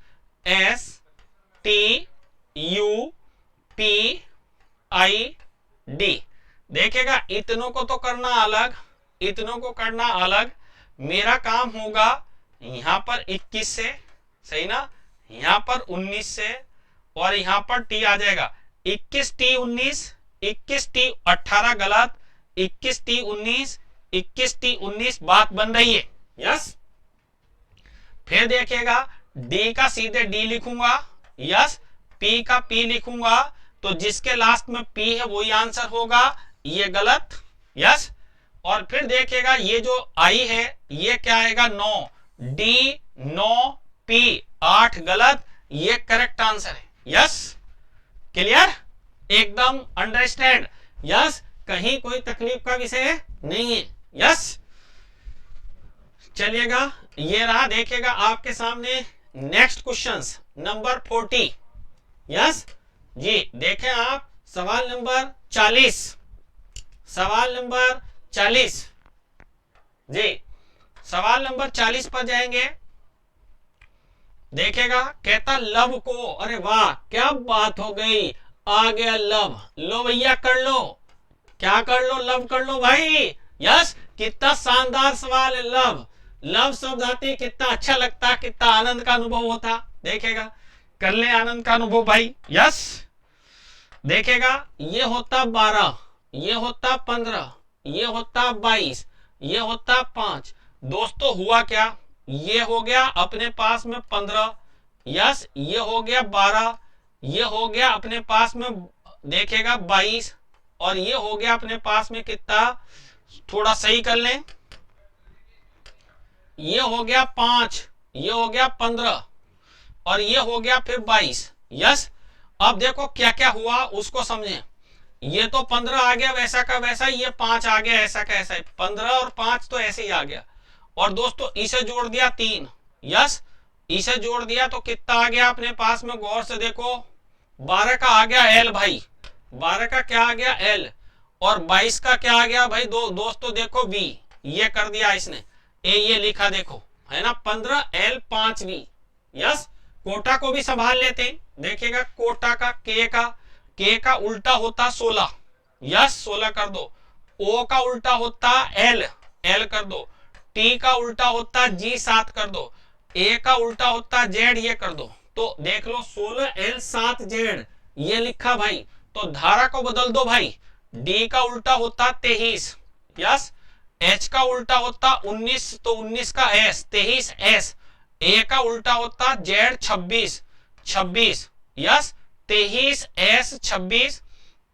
STUPID, देखिएगा इतनों को तो करना अलग, इतनों को करना अलग। मेरा काम होगा यहां पर 21 से, सही ना, यहां पर 19 से, और यहां पर टी आ जाएगा 21 टी 19, 21 टी 18 गलत, 21 टी 19, 21 टी 19 बात बन रही है। यस, फिर देखिएगा डी का सीधे डी लिखूंगा, यस, पी का पी लिखूंगा, तो जिसके लास्ट में पी है वही आंसर होगा, ये गलत। यस, और फिर देखिएगा ये जो आई है ये क्या आएगा 9, डी 9 पी 8 गलत, ये करेक्ट आंसर है। यस, क्लियर, एकदम अंडरस्टैंड। यस, कहीं कोई तकलीफ का विषय नहीं है। यस, चलिएगा ये रहा, देखिएगा आपके सामने नेक्स्ट क्वेश्चंस नंबर 40। यस जी, देखें आप सवाल नंबर 40, सवाल नंबर 40 जी, सवाल नंबर 40 पर जाएंगे। देखेगा कहता लव को, अरे वाह क्या बात हो गई, आ गया लव, लो भैया कर लो, क्या कर लो, लव कर लो भाई। यस, कितना शानदार सवाल है। लव, लव शब्द आते कितना अच्छा लगता, कितना आनंद का अनुभव होता। देखेगा कर ले आनंद का अनुभव भाई। यस, देखेगा ये होता 12, ये होता 15, ये होता 22, ये होता 5। दोस्तों हुआ क्या, ये हो गया अपने पास में 15, यस, ये हो गया 12, ये हो गया अपने पास में देखेगा 22, और ये हो गया अपने पास में कितना, थोड़ा सही कर लें, ये हो गया 5, ये हो गया 15, और ये हो गया फिर 22। यस, अब देखो क्या क्या हुआ उसको समझें। ये तो 15 आ गया वैसा का वैसा, ये 5 आ गया ऐसा का ऐसा, 15 और 5 तो ऐसे ही आ गया। और दोस्तों इसे जोड़ दिया 3, यस, इसे जोड़ दिया तो कितना आ गया अपने पास में, गौर से देखो 12 का आ गया एल भाई, 12 का क्या आ गया एल, और 22 का क्या आ गया भाई, दोस्तों देखो वी, ये कर दिया इसने, ए ये लिखा देखो है ना, 15 एल 5 वी। यस, कोटा को भी संभाल लेते हैं। देखिएगा कोटा का के का उल्टा होता 16, यस 16 कर दो, ओ का उल्टा होता एल, एल कर दो, टी का उल्टा होता जी 7 कर दो, ए का उल्टा होता जेड, ये कर दो। तो देख लो 16 एल 7 जेड ये लिखा भाई, तो धारा को बदल दो भाई, डी का उल्टा होता 23, यस, एच का उल्टा होता 19, तो 19 का एस 23 एस, ए का उल्टा होता जेड 26 26, यस 23 एस 26,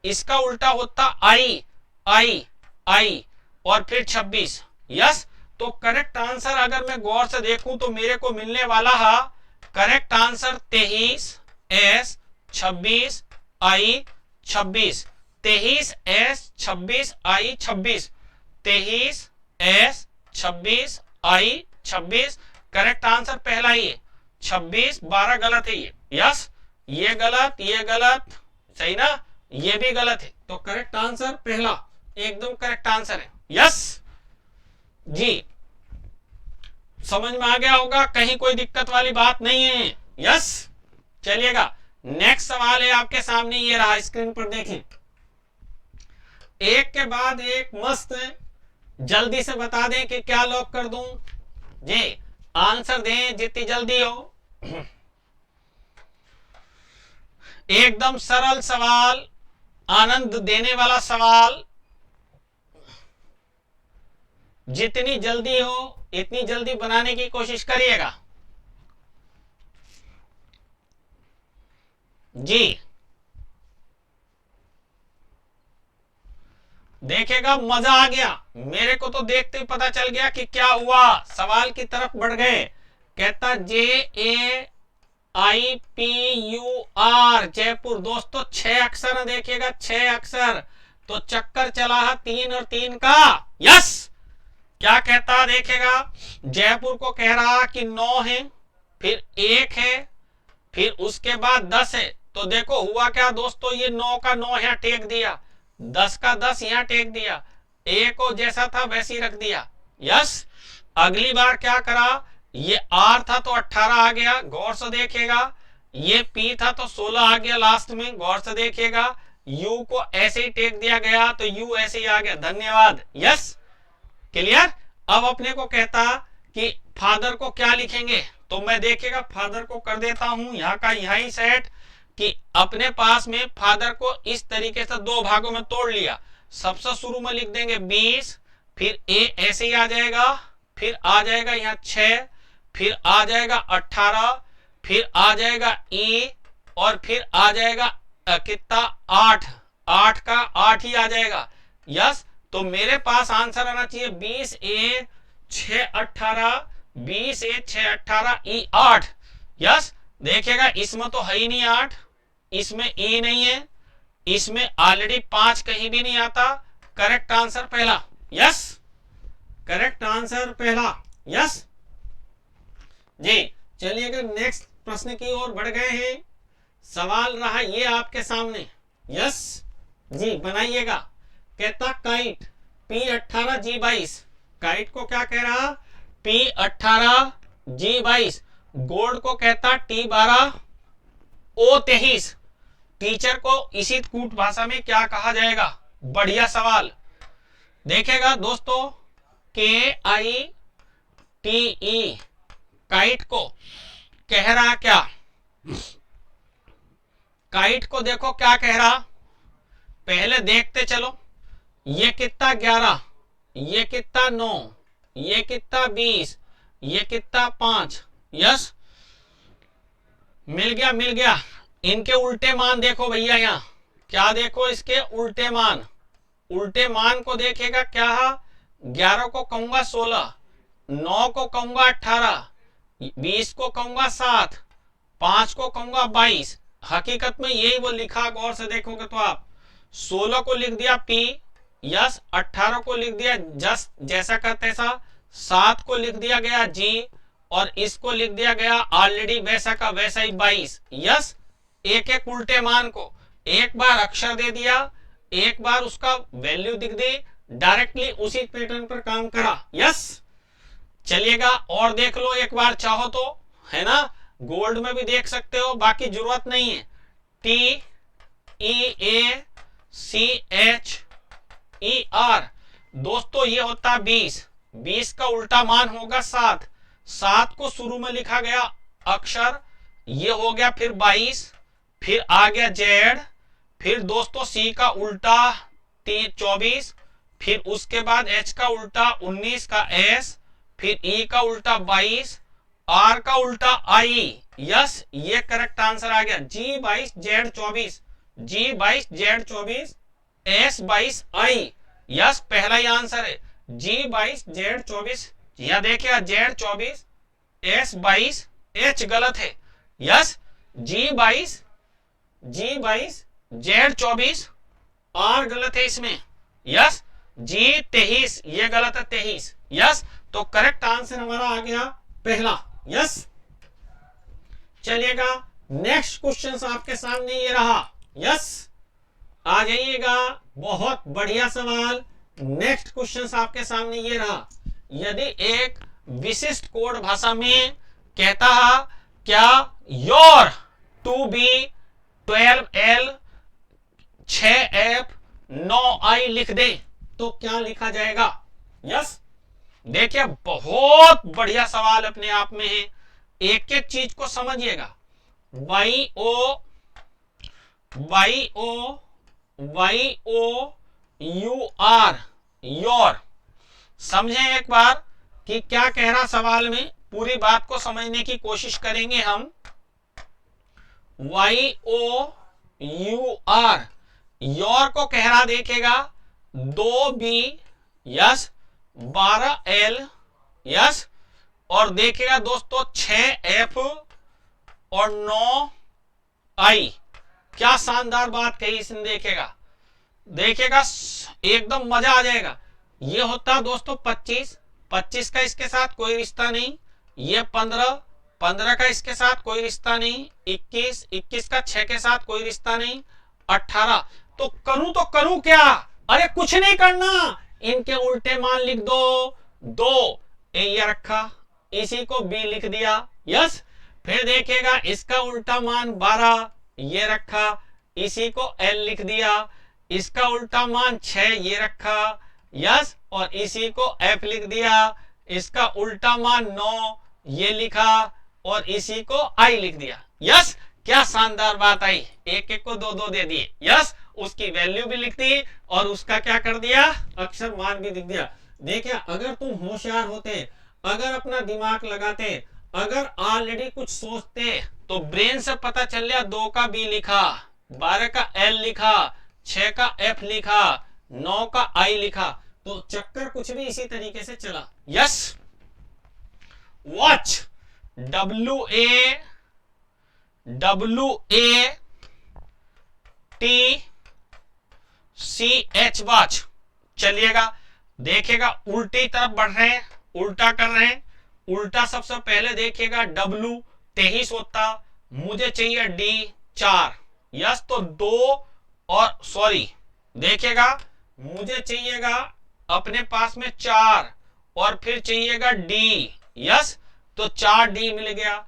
इसका उल्टा होता आई आई आई और फिर 26। यस, तो करेक्ट आंसर अगर मैं गौर से देखूं तो मेरे को मिलने वाला है करेक्ट आंसर 23 एस 26 आई 26, 23 एस 26 आई 26, 23 एस 26 आई 26, करेक्ट आंसर पहला ही है। 26 12 गलत है ये, यस, ये गलत, ये गलत, सही ना, ये भी गलत है, तो करेक्ट आंसर पहला एकदम करेक्ट आंसर है। यस जी, समझ में आ गया होगा, कहीं कोई दिक्कत वाली बात नहीं है। यस, चलिएगा नेक्स्ट सवाल है आपके सामने, ये रहा, स्क्रीन पर देखें, एक के बाद एक मस्त, जल्दी से बता दें कि क्या लॉक कर दूं जी, आंसर दें जितनी जल्दी हो। एकदम सरल सवाल, आनंद देने वाला सवाल, जितनी जल्दी हो इतनी जल्दी बनाने की कोशिश करिएगा जी। देखेगा मजा आ गया, मेरे को तो देखते ही पता चल गया कि क्या हुआ, सवाल की तरफ बढ़ गए। कहता JAIPUR जयपुर, दोस्तों 6 अक्षर है, देखिएगा 6 अक्षर, तो चक्कर चला है 3 और 3 का। यस, क्या कहता देखेगा, जयपुर को कह रहा कि 9 है, फिर 1 है, फिर उसके बाद 10 है, तो देखो हुआ क्या दोस्तों, ये 9 का 9 यहाँ टेक दिया, 10 का 10 यहाँ टेक दिया, ए को जैसा था वैसे ही रख दिया। यस, अगली बार क्या करा, ये आर था तो 18 आ गया, गौर से देखिएगा, ये पी था तो 16 आ गया लास्ट में, गौर से देखिएगा, यू को ऐसे ही टेक दिया गया तो यू ऐसे ही आ गया। धन्यवाद। Yes, clear. अब अपने को कहता कि फादर को क्या लिखेंगे, तो मैं देखिएगा फादर को कर देता हूं यहाँ का यही सेट कि अपने पास में फादर को इस तरीके से दो भागों में तोड़ लिया। सबसे शुरू में लिख देंगे 20, फिर ए ऐसे ही आ जाएगा, फिर आ जाएगा यहाँ 6, फिर आ जाएगा 18, फिर आ जाएगा ई, और फिर आ जाएगा कितना 8, 8 का 8 ही आ जाएगा। यस, तो मेरे पास आंसर आना चाहिए 20 ए 6 18, 20 ए 6 18 ई 8। यस, देखिएगा इसमें तो है ही नहीं 8, इसमें ई नहीं है, इसमें ऑलरेडी 5 कहीं भी नहीं आता। करेक्ट आंसर पहला। यस, करेक्ट आंसर पहला। यस जी, चलिएगा नेक्स्ट प्रश्न की ओर बढ़ गए हैं। सवाल रहा ये आपके सामने। यस जी, बनाइएगा। कहता काइट P18 G22, काइट को क्या कह रहा P18 G22, गोल्ड को कहता T12 O23। टीचर को इसी कूट भाषा में क्या कहा जाएगा? बढ़िया सवाल। देखेगा दोस्तों, KITE काइट को कह रहा क्या? काइट को देखो क्या कह रहा, पहले देखते चलो। ये कितना 11, ये कितना 9, ये कितना 20, ये कितना 5। यस, मिल गया मिल गया। इनके उल्टे मान देखो भैया, यहाँ क्या देखो, इसके उल्टे मान। उल्टे मान को देखेगा क्या, 11 को कहूंगा 16, 9 को कहूंगा 18, 20 को कहूंगा 7, 5 को कहूंगा 22। हकीकत में यही वो लिखा, गौर से देखोगे तो आप 16 को लिख दिया P, यस, 18 को लिख दिया जस्ट जैसा का तैसा, 7 को लिख दिया गया G, और इसको लिख दिया गया ऑलरेडी वैसा का वैसा ही 22। यस, एक एक उल्टे मान को एक बार अक्षर दे दिया, एक बार उसका वैल्यू दिख दी, डायरेक्टली उसी पैटर्न पर काम करा। यस, चलिएगा और देख लो एक बार चाहो तो, है ना, गोल्ड में भी देख सकते हो, बाकी जरूरत नहीं है। TEACHER दोस्तों ये होता 20, 20 का उल्टा मान होगा 7, 7 को शुरू में लिखा गया अक्षर, ये हो गया फिर 22, फिर आ गया Z, फिर दोस्तों C का उल्टा 24, फिर उसके बाद H का उल्टा 19 का S, फिर E का उल्टा 22, R का उल्टा I। यस, ये करेक्ट आंसर आ गया। G22 Z24, G22 Z24, S22 I। Yes, पहला ही आंसर है G22 Z24। यह देखिएगा Z24 S22 H गलत है। यस, G22 Z24 R गलत है इसमें। यस, G23 ये गलत है 23। यस, तो करेक्ट आंसर हमारा आ गया पहला। यस, चलिएगा नेक्स्ट क्वेश्चन आपके सामने ये रहा। यस, आ जाइएगा, बहुत बढ़िया सवाल। नेक्स्ट क्वेश्चन आपके सामने ये रहा। यदि एक विशिष्ट कोड भाषा में कहता है क्या your 2B 12L 6F 9I लिख दे, तो क्या लिखा जाएगा? यस, देखिए बहुत बढ़िया सवाल अपने आप में है, एक एक चीज को समझिएगा। YOUR योर, समझें एक बार कि क्या कह रहा सवाल में, पूरी बात को समझने की कोशिश करेंगे हम। YOUR योर को कह रहा, देखेगा 2B, यस, 12L, यस, और देखिएगा दोस्तों 6F और 9I। क्या शानदार बात कही इसने, देखेगा एकदम मजा आ जाएगा। ये होता दोस्तों 25, 25 का इसके साथ कोई रिश्ता नहीं, ये 15, 15 का इसके साथ कोई रिश्ता नहीं, 21, 21 का 6 के साथ कोई रिश्ता नहीं, 18। तो करूं क्या? अरे कुछ नहीं करना, इनके उल्टे मान लिख दो। 2 ये रखा, इसी को B लिख दिया। यस, फिर देखिएगा इसका उल्टा मान 12 ये रखा, इसी को L लिख दिया, इसका उल्टा मान 6 ये रखा, यस, और इसी को F लिख दिया, इसका उल्टा मान 9 ये लिखा, और इसी को I लिख दिया। यस, क्या शानदार बात आई, एक एक को 2 2 दे दिए। यस, उसकी वैल्यू भी लिख दी और उसका क्या कर दिया, अक्षर मान भी लिख दिया। देखिए, अगर तुम होशियार होते, अगर अपना दिमाग लगाते, अगर ऑलरेडी कुछ सोचते, तो ब्रेन से पता चल गया 2 का B लिखा, 12 का L लिखा, 6 का F लिखा, 9 का I लिखा, तो चक्कर कुछ भी इसी तरीके से चला। Yes, watch, WATCH watch. चलिएगा, देखेगा उल्टी तरफ बढ़ रहे हैं, उल्टा कर रहे हैं। उल्टा सबसे पहले देखिएगा W 23 होता, मुझे चाहिए D 4। यस, तो 2 और सॉरी देखिएगा, मुझे चाहिएगा अपने पास में 4 और फिर चाहिएगा D। यस, तो 4D मिल गया।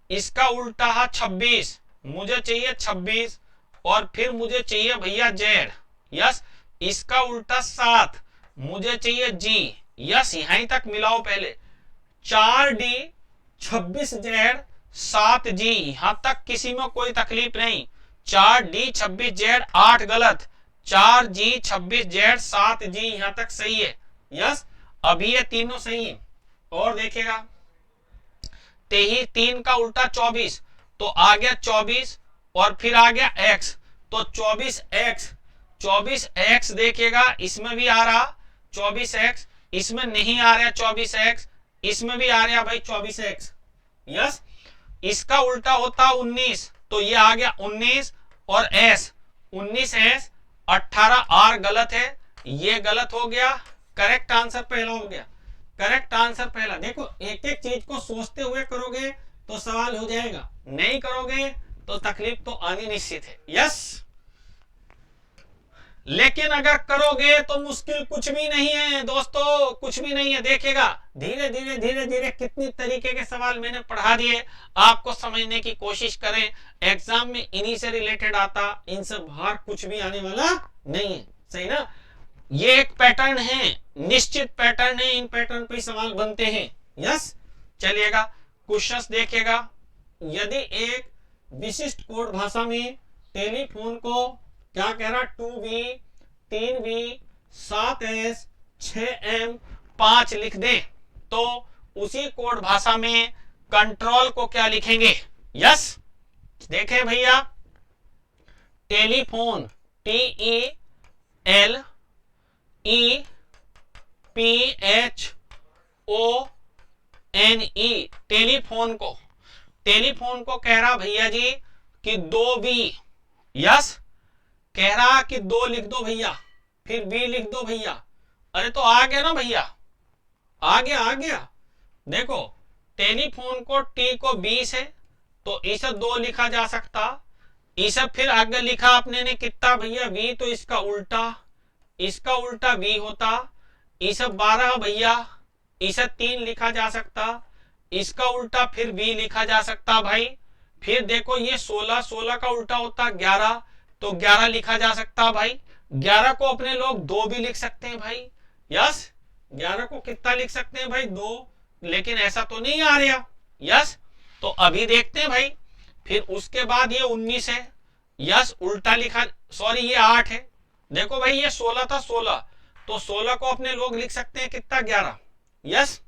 इसका उल्टा है 26, मुझे चाहिए 26 और फिर मुझे चाहिए भैया Z। यस, इसका उल्टा 7, मुझे चाहिए G। यस, यहीं तक मिलाओ पहले, 4D 26Z 7G, यहां तक किसी में कोई तकलीफ नहीं। 4D 26Z 8 गलत, 4G 26Z 7G यहां तक सही है। यस, अभी ये तीनों सही है। और देखेगा 3 का उल्टा 24, तो आ गया 24 और फिर आ गया X, तो 24X देखिएगा, इसमें भी आ रहा 24X, इसमें नहीं आ रहा 24X, इसमें भी आ रहा भाई 24X। यस, इसका उल्टा होता 19, तो ये आ गया 19 और S 19S 18R गलत है, ये गलत हो गया। करेक्ट आंसर पहला हो गया, करेक्ट आंसर पहला। देखो, एक एक चीज को सोचते हुए करोगे तो सवाल हो जाएगा, नहीं करोगे तो तकलीफ तो आनी निश्चित है। यस, लेकिन अगर करोगे तो मुश्किल कुछ भी नहीं है दोस्तों, कुछ भी नहीं है। देखिएगा, धीरे धीरे कितनी तरीके के सवाल मैंने पढ़ा दिए, आपको समझने की कोशिश करें। एग्जाम में इन्हीं से रिलेटेड आता, इनसे बाहर कुछ भी आने वाला नहीं है, सही ना। ये एक पैटर्न है, निश्चित पैटर्न है, इन पैटर्न पे सवाल बनते हैं। यस, चलिएगा, क्वेश्चंस देखिएगा। यदि एक विशिष्ट कोड भाषा में टेलीफोन को क्या कह रहा, 2V 3V 7S 6M 5 लिख दे, तो उसी कोड भाषा में कंट्रोल को क्या लिखेंगे। यस, देखें भैया, टेलीफोन TELEPHONE, टेलीफोन को कह रहा भैया जी कि 2V। यस, कह रहा कि 2 लिख दो भैया, फिर B लिख दो भैया। अरे तो आ गया ना भैया, आ गया। देखो, टेलीफोन को T को 20 है, तो इसे 2 लिखा जा सकता, इसे फिर आगे लिखा आपने ने कितना भैया V, तो इसका उल्टा V होता, इसे 12 भैया, इसे 3 लिखा जा सकता, इसका उल्टा फिर V लिखा जा सकता भाई। फिर देखो ये 16 का उल्टा होता 11, तो 11 लिखा जा सकता भाई। 11 को अपने लोग 2 भी लिख सकते हैं भाई। यस, 11 को कितना लिख सकते हैं भाई, 2, लेकिन ऐसा तो नहीं आ रहा। यस, तो अभी देखते हैं भाई। फिर उसके बाद ये 19 है, यस, उल्टा लिखा, सॉरी ये 8 है। देखो भाई, ये 16 था, 16, तो 16 को अपने लोग लिख सकते हैं कितना, 11। यस,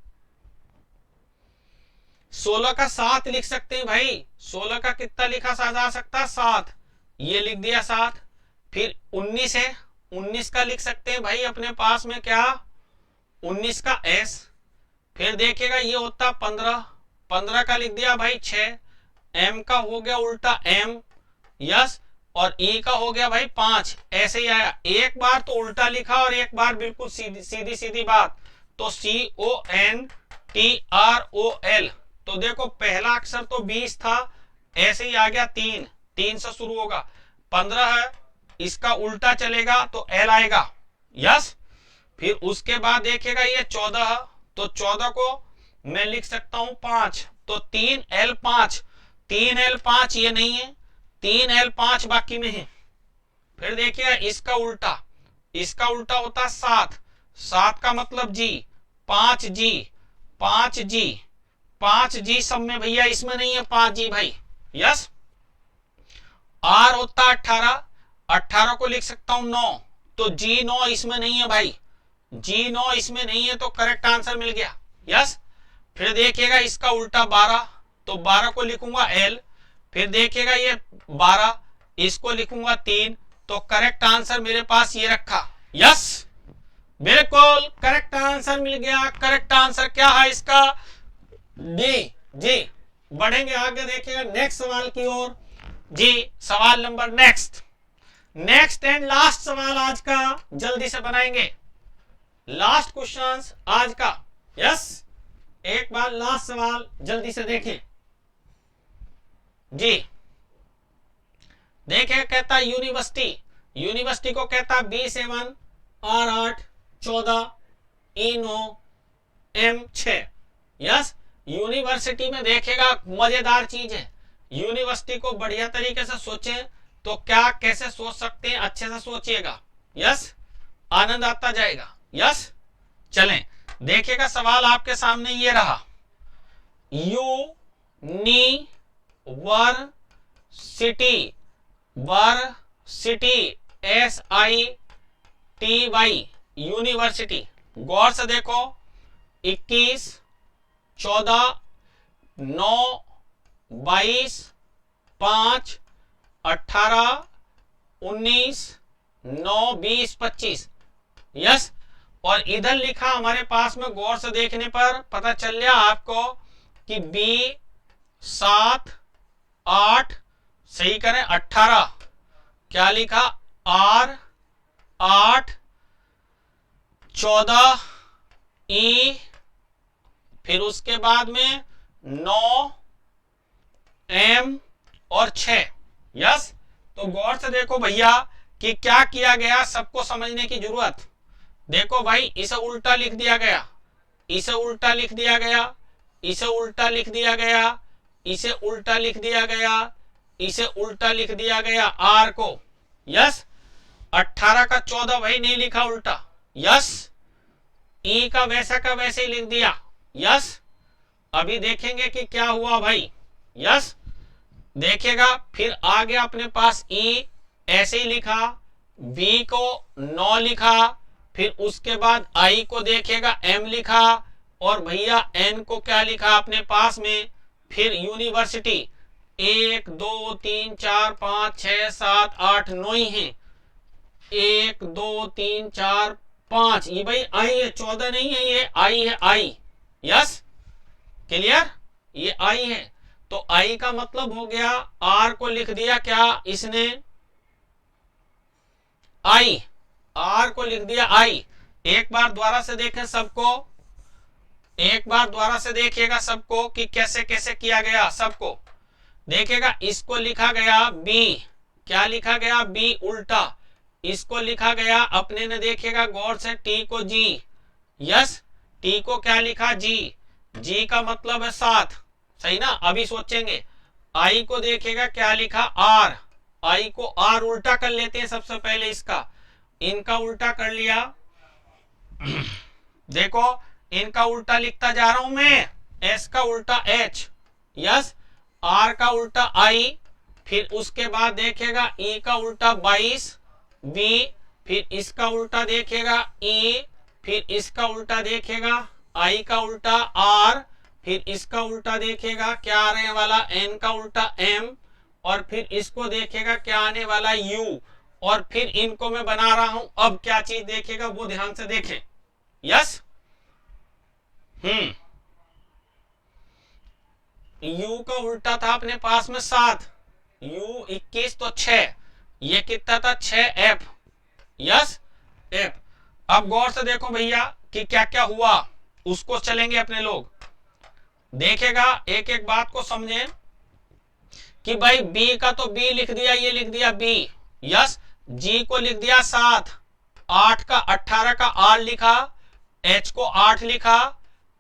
16 का 7 लिख सकते हैं भाई, 16 का कितना लिखा जा सकता, 7, ये लिख दिया 7। फिर 19 है, 19 का लिख सकते हैं भाई अपने पास में क्या, 19 का S। फिर देखिएगा ये होता 15 का लिख दिया भाई 6, M का हो गया उल्टा M। यस, और E का हो गया भाई 5। ऐसे ही आया, एक बार तो उल्टा लिखा और एक बार बिल्कुल सीधी बात, तो CONTROL। तो देखो, पहला अक्षर तो 20 था, ऐसे ही आ गया 3 से शुरू होगा। 15 है, इसका उल्टा चलेगा तो L आएगा। यस, फिर उसके बाद देखिएगा ये 14 है, तो 14 को मैं लिख सकता हूं 5, तो 3L5। 3L5 ये नहीं है, 3L5 बाकी में है। फिर देखिएगा इसका उल्टा, इसका उल्टा होता है 7, 7 का मतलब जी, 5G, 5G, 5G सब में भैया इसमें नहीं है 5G भाई, यस। R होता है 18, 18 को लिख सकता हूं 9, तो G9 इसमें नहीं है भाई, G9 इसमें नहीं है, तो करेक्ट आंसर मिल गया, यस। फिर देखिएगा इसका उल्टा 12, तो 12 को लिखूंगा L, फिर देखिएगा ये 12, इसको लिखूंगा 3, तो करेक्ट आंसर मेरे पास ये रखा, यस, बिल्कुल करेक्ट आंसर मिल गया। करेक्ट आंसर क्या है इसका, डी, जी। बढ़ेंगे आगे, देखिएगा नेक्स्ट सवाल की ओर जी। सवाल number next, next and last सवाल आज का, जल्दी से बनाएंगे, लास्ट क्वेश्चन आज का, यस। एक बार लास्ट सवाल जल्दी से देखें जी। देखें, कहता है यूनिवर्सिटी, यूनिवर्सिटी को कहता है B7 R8 14 E9 M6, yes. University में देखेगा मजेदार चीज है, यूनिवर्सिटी को बढ़िया तरीके से सोचें तो क्या कैसे सोच सकते हैं, अच्छे से सोचिएगा, यस, आनंद आता जाएगा, यस। चलें, देखिएगा सवाल आपके सामने ये रहा, यूनिवर्सिटी, वर्सिटी SITY, यूनिवर्सिटी। गौर से देखो, 21 14 9 22 5 18 19 9 20 25, यस। और इधर लिखा हमारे पास में, गौर से देखने पर पता चल गया आपको कि B7 8, सही करें 18, क्या लिखा R8 14 E, फिर उसके बाद में 9 M और 6, यस। तो गौर से देखो भैया कि क्या किया गया, सबको समझने की जरूरत। देखो भाई, इसे उल्टा लिख दिया गया, इसे उल्टा लिख दिया गया, इसे उल्टा लिख दिया गया, इसे उल्टा लिख दिया गया, इसे उल्टा लिख दिया गया R को, यस। 18 का 14 भाई नहीं लिखा उल्टा, यस। E का वैसे ही लिख दिया, यस। अभी देखेंगे कि क्या हुआ भाई, यस। देखेगा, फिर आ गया अपने पास E, ऐसे ही लिखा, B को 9 लिखा, फिर उसके बाद I को देखेगा M लिखा, और भैया N को क्या लिखा अपने पास में, फिर यूनिवर्सिटी 1 2 3 4 5 6 7 8 9 ही है, 1 2 3 4 5, ये भाई I है, 14 नहीं है, ये I है, I, यस, क्लियर, ये I है। तो I का मतलब हो गया, R को लिख दिया क्या इसने, I, R को लिख दिया I। एक बार द्वारा से देखें सबको, एक बार द्वारा से देखिएगा सबको कि कैसे कैसे किया गया, सबको देखेगा। इसको लिखा गया B, क्या लिखा गया B उल्टा, इसको लिखा गया अपने ने, देखिएगा गौर से, T को G, यस, T को क्या लिखा G, G का मतलब है 7, सही ना। अभी सोचेंगे, I को देखेगा क्या लिखा R, I को R उल्टा कर लेते हैं सबसे पहले, इसका इनका उल्टा कर लिया, देखो इनका उल्टा लिखता जा रहा हूं मैं, S का उल्टा H, यस, R का उल्टा I, फिर उसके बाद देखेगा E का उल्टा 22 B, फिर इसका उल्टा देखेगा E, फिर इसका उल्टा देखेगा I का उल्टा R, फिर इसका उल्टा देखेगा क्या आने वाला N का उल्टा M, और फिर इसको देखेगा क्या आने वाला U, और फिर इनको मैं बना रहा हूं, अब क्या चीज देखेगा वो ध्यान से देखें, यस। U का उल्टा था अपने पास में 7, U 21 तो 6, ये कितना था 6F, यस, F। अब गौर से देखो भैया कि क्या क्या हुआ, उसको चलेंगे अपने लोग, देखेगा एक एक बात को समझें कि भाई B का तो B लिख दिया, ये लिख दिया B, यस। G को लिख दिया 7, 8 का 18 का R लिखा, H को 8 लिखा,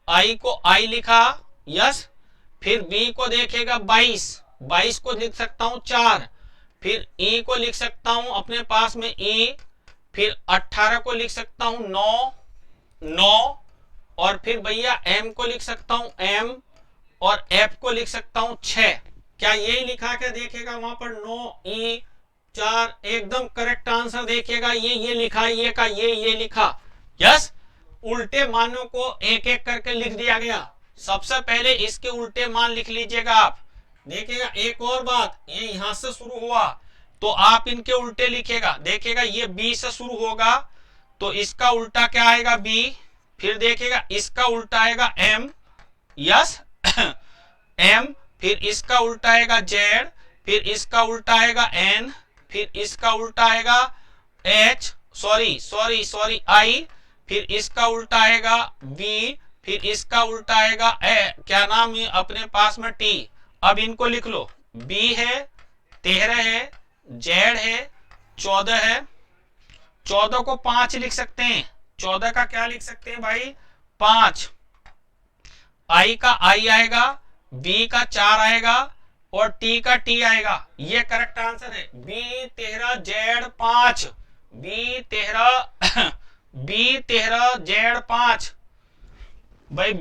I को I लिखा, यस। फिर B को देखेगा 22, 22 को लिख सकता हूं 4, फिर E को लिख सकता हूं अपने पास में E, फिर 18 को लिख सकता हूं 9, और फिर भैया M को लिख सकता हूं M, और F को लिख सकता हूं 6। क्या यही लिखा के देखिएगा वहां पर 9 E 4, एकदम करेक्ट आंसर देखिएगा। ये लिखा, ये का ये लिखा। यस, उल्टे मानों को एक एक करके लिख दिया गया। सबसे पहले इसके उल्टे मान लिख लीजिएगा आप। देखिएगा एक और बात, ये यहां से शुरू हुआ तो आप इनके उल्टे लिखेगा। देखिएगा ये B से शुरू होगा तो इसका उल्टा क्या आएगा B, फिर देखिएगा इसका उल्टा आएगा M, यस M, फिर इसका उल्टा आएगा Z, फिर इसका उल्टा आएगा N, फिर इसका उल्टा आएगा H, सॉरी I, फिर इसका उल्टा आएगा V, फिर इसका उल्टा आएगा क्या नाम है अपने पास में T। अब इनको लिख लो, B है, 13 है, Z है, 14 है। 14 को 5 लिख सकते हैं, 14 का क्या लिख सकते हैं भाई 5। I का I आएगा, B का 4 आएगा और T का T आएगा। ये करेक्ट आंसर है। B13 Z 5, B13 Z 5 भाई।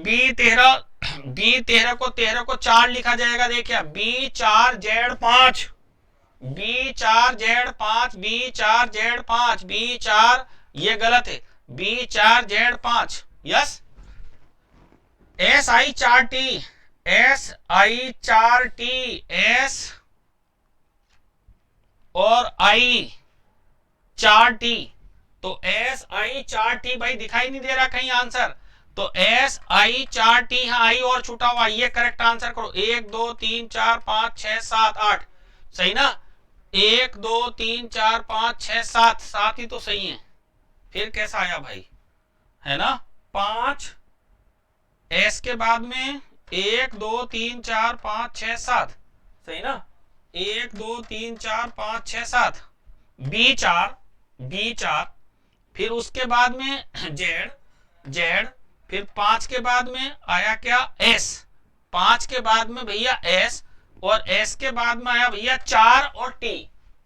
B13 को 13 को 4 लिखा जाएगा। देखिए B4 Z 5, B4 Z 5, B4 Z 5, B4, ये गलत है, B4 Z 5। Yes, SI 4T, SI 4T, S और I 4T, तो SI 4T भाई दिखाई नहीं दे रहा कहीं आंसर, तो SI 4T, हाँ I और छूटा हुआ, ये करेक्ट आंसर करो। 1 2 3 4 5 6 7 8, सही ना। 1 2 3 4 5 6 7, 7 ही तो सही है। फिर कैसा आया भाई, है ना 5, S के बाद में 1 2 3 4 5 6 7, सही ना। 1 2 3 4 5 6 7, B4, फिर उसके बाद में Z, फिर 5 के बाद में आया क्या S, 5 के बाद में भैया S, और S के बाद में आया भैया 4 और T,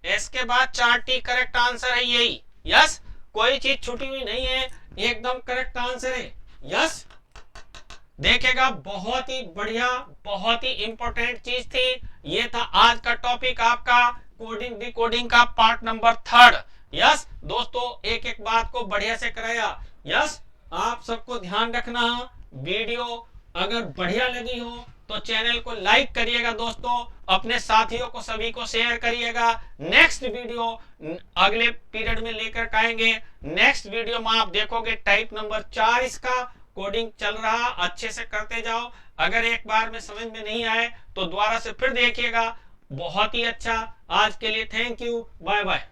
S के बाद 4T, करेक्ट आंसर है यही। यस, कोई चीज छूटी हुई नहीं है, एकदम करेक्ट आंसर है। यस, देखेगा बहुत ही बढ़िया, बहुत ही इंपॉर्टेंट चीज थी। ये था आज का टॉपिक आपका कोडिंग डिकोडिंग का पार्ट नंबर 3। यस दोस्तों, एक एक बात को बढ़िया से कराया। यस, आप सबको ध्यान रखना, वीडियो अगर बढ़िया लगी हो तो चैनल को लाइक करिएगा दोस्तों, अपने साथियों को सभी को शेयर करिएगा। नेक्स्ट वीडियो अगले पीरियड में लेकर आएंगे। नेक्स्ट वीडियो में आप देखोगे टाइप नंबर 4 इसका कोडिंग चल रहा, अच्छे से करते जाओ। अगर एक बार में समझ में नहीं आए तो दोबारा से फिर देखिएगा। बहुत ही अच्छा, आज के लिए थैंक यू, बाय बाय।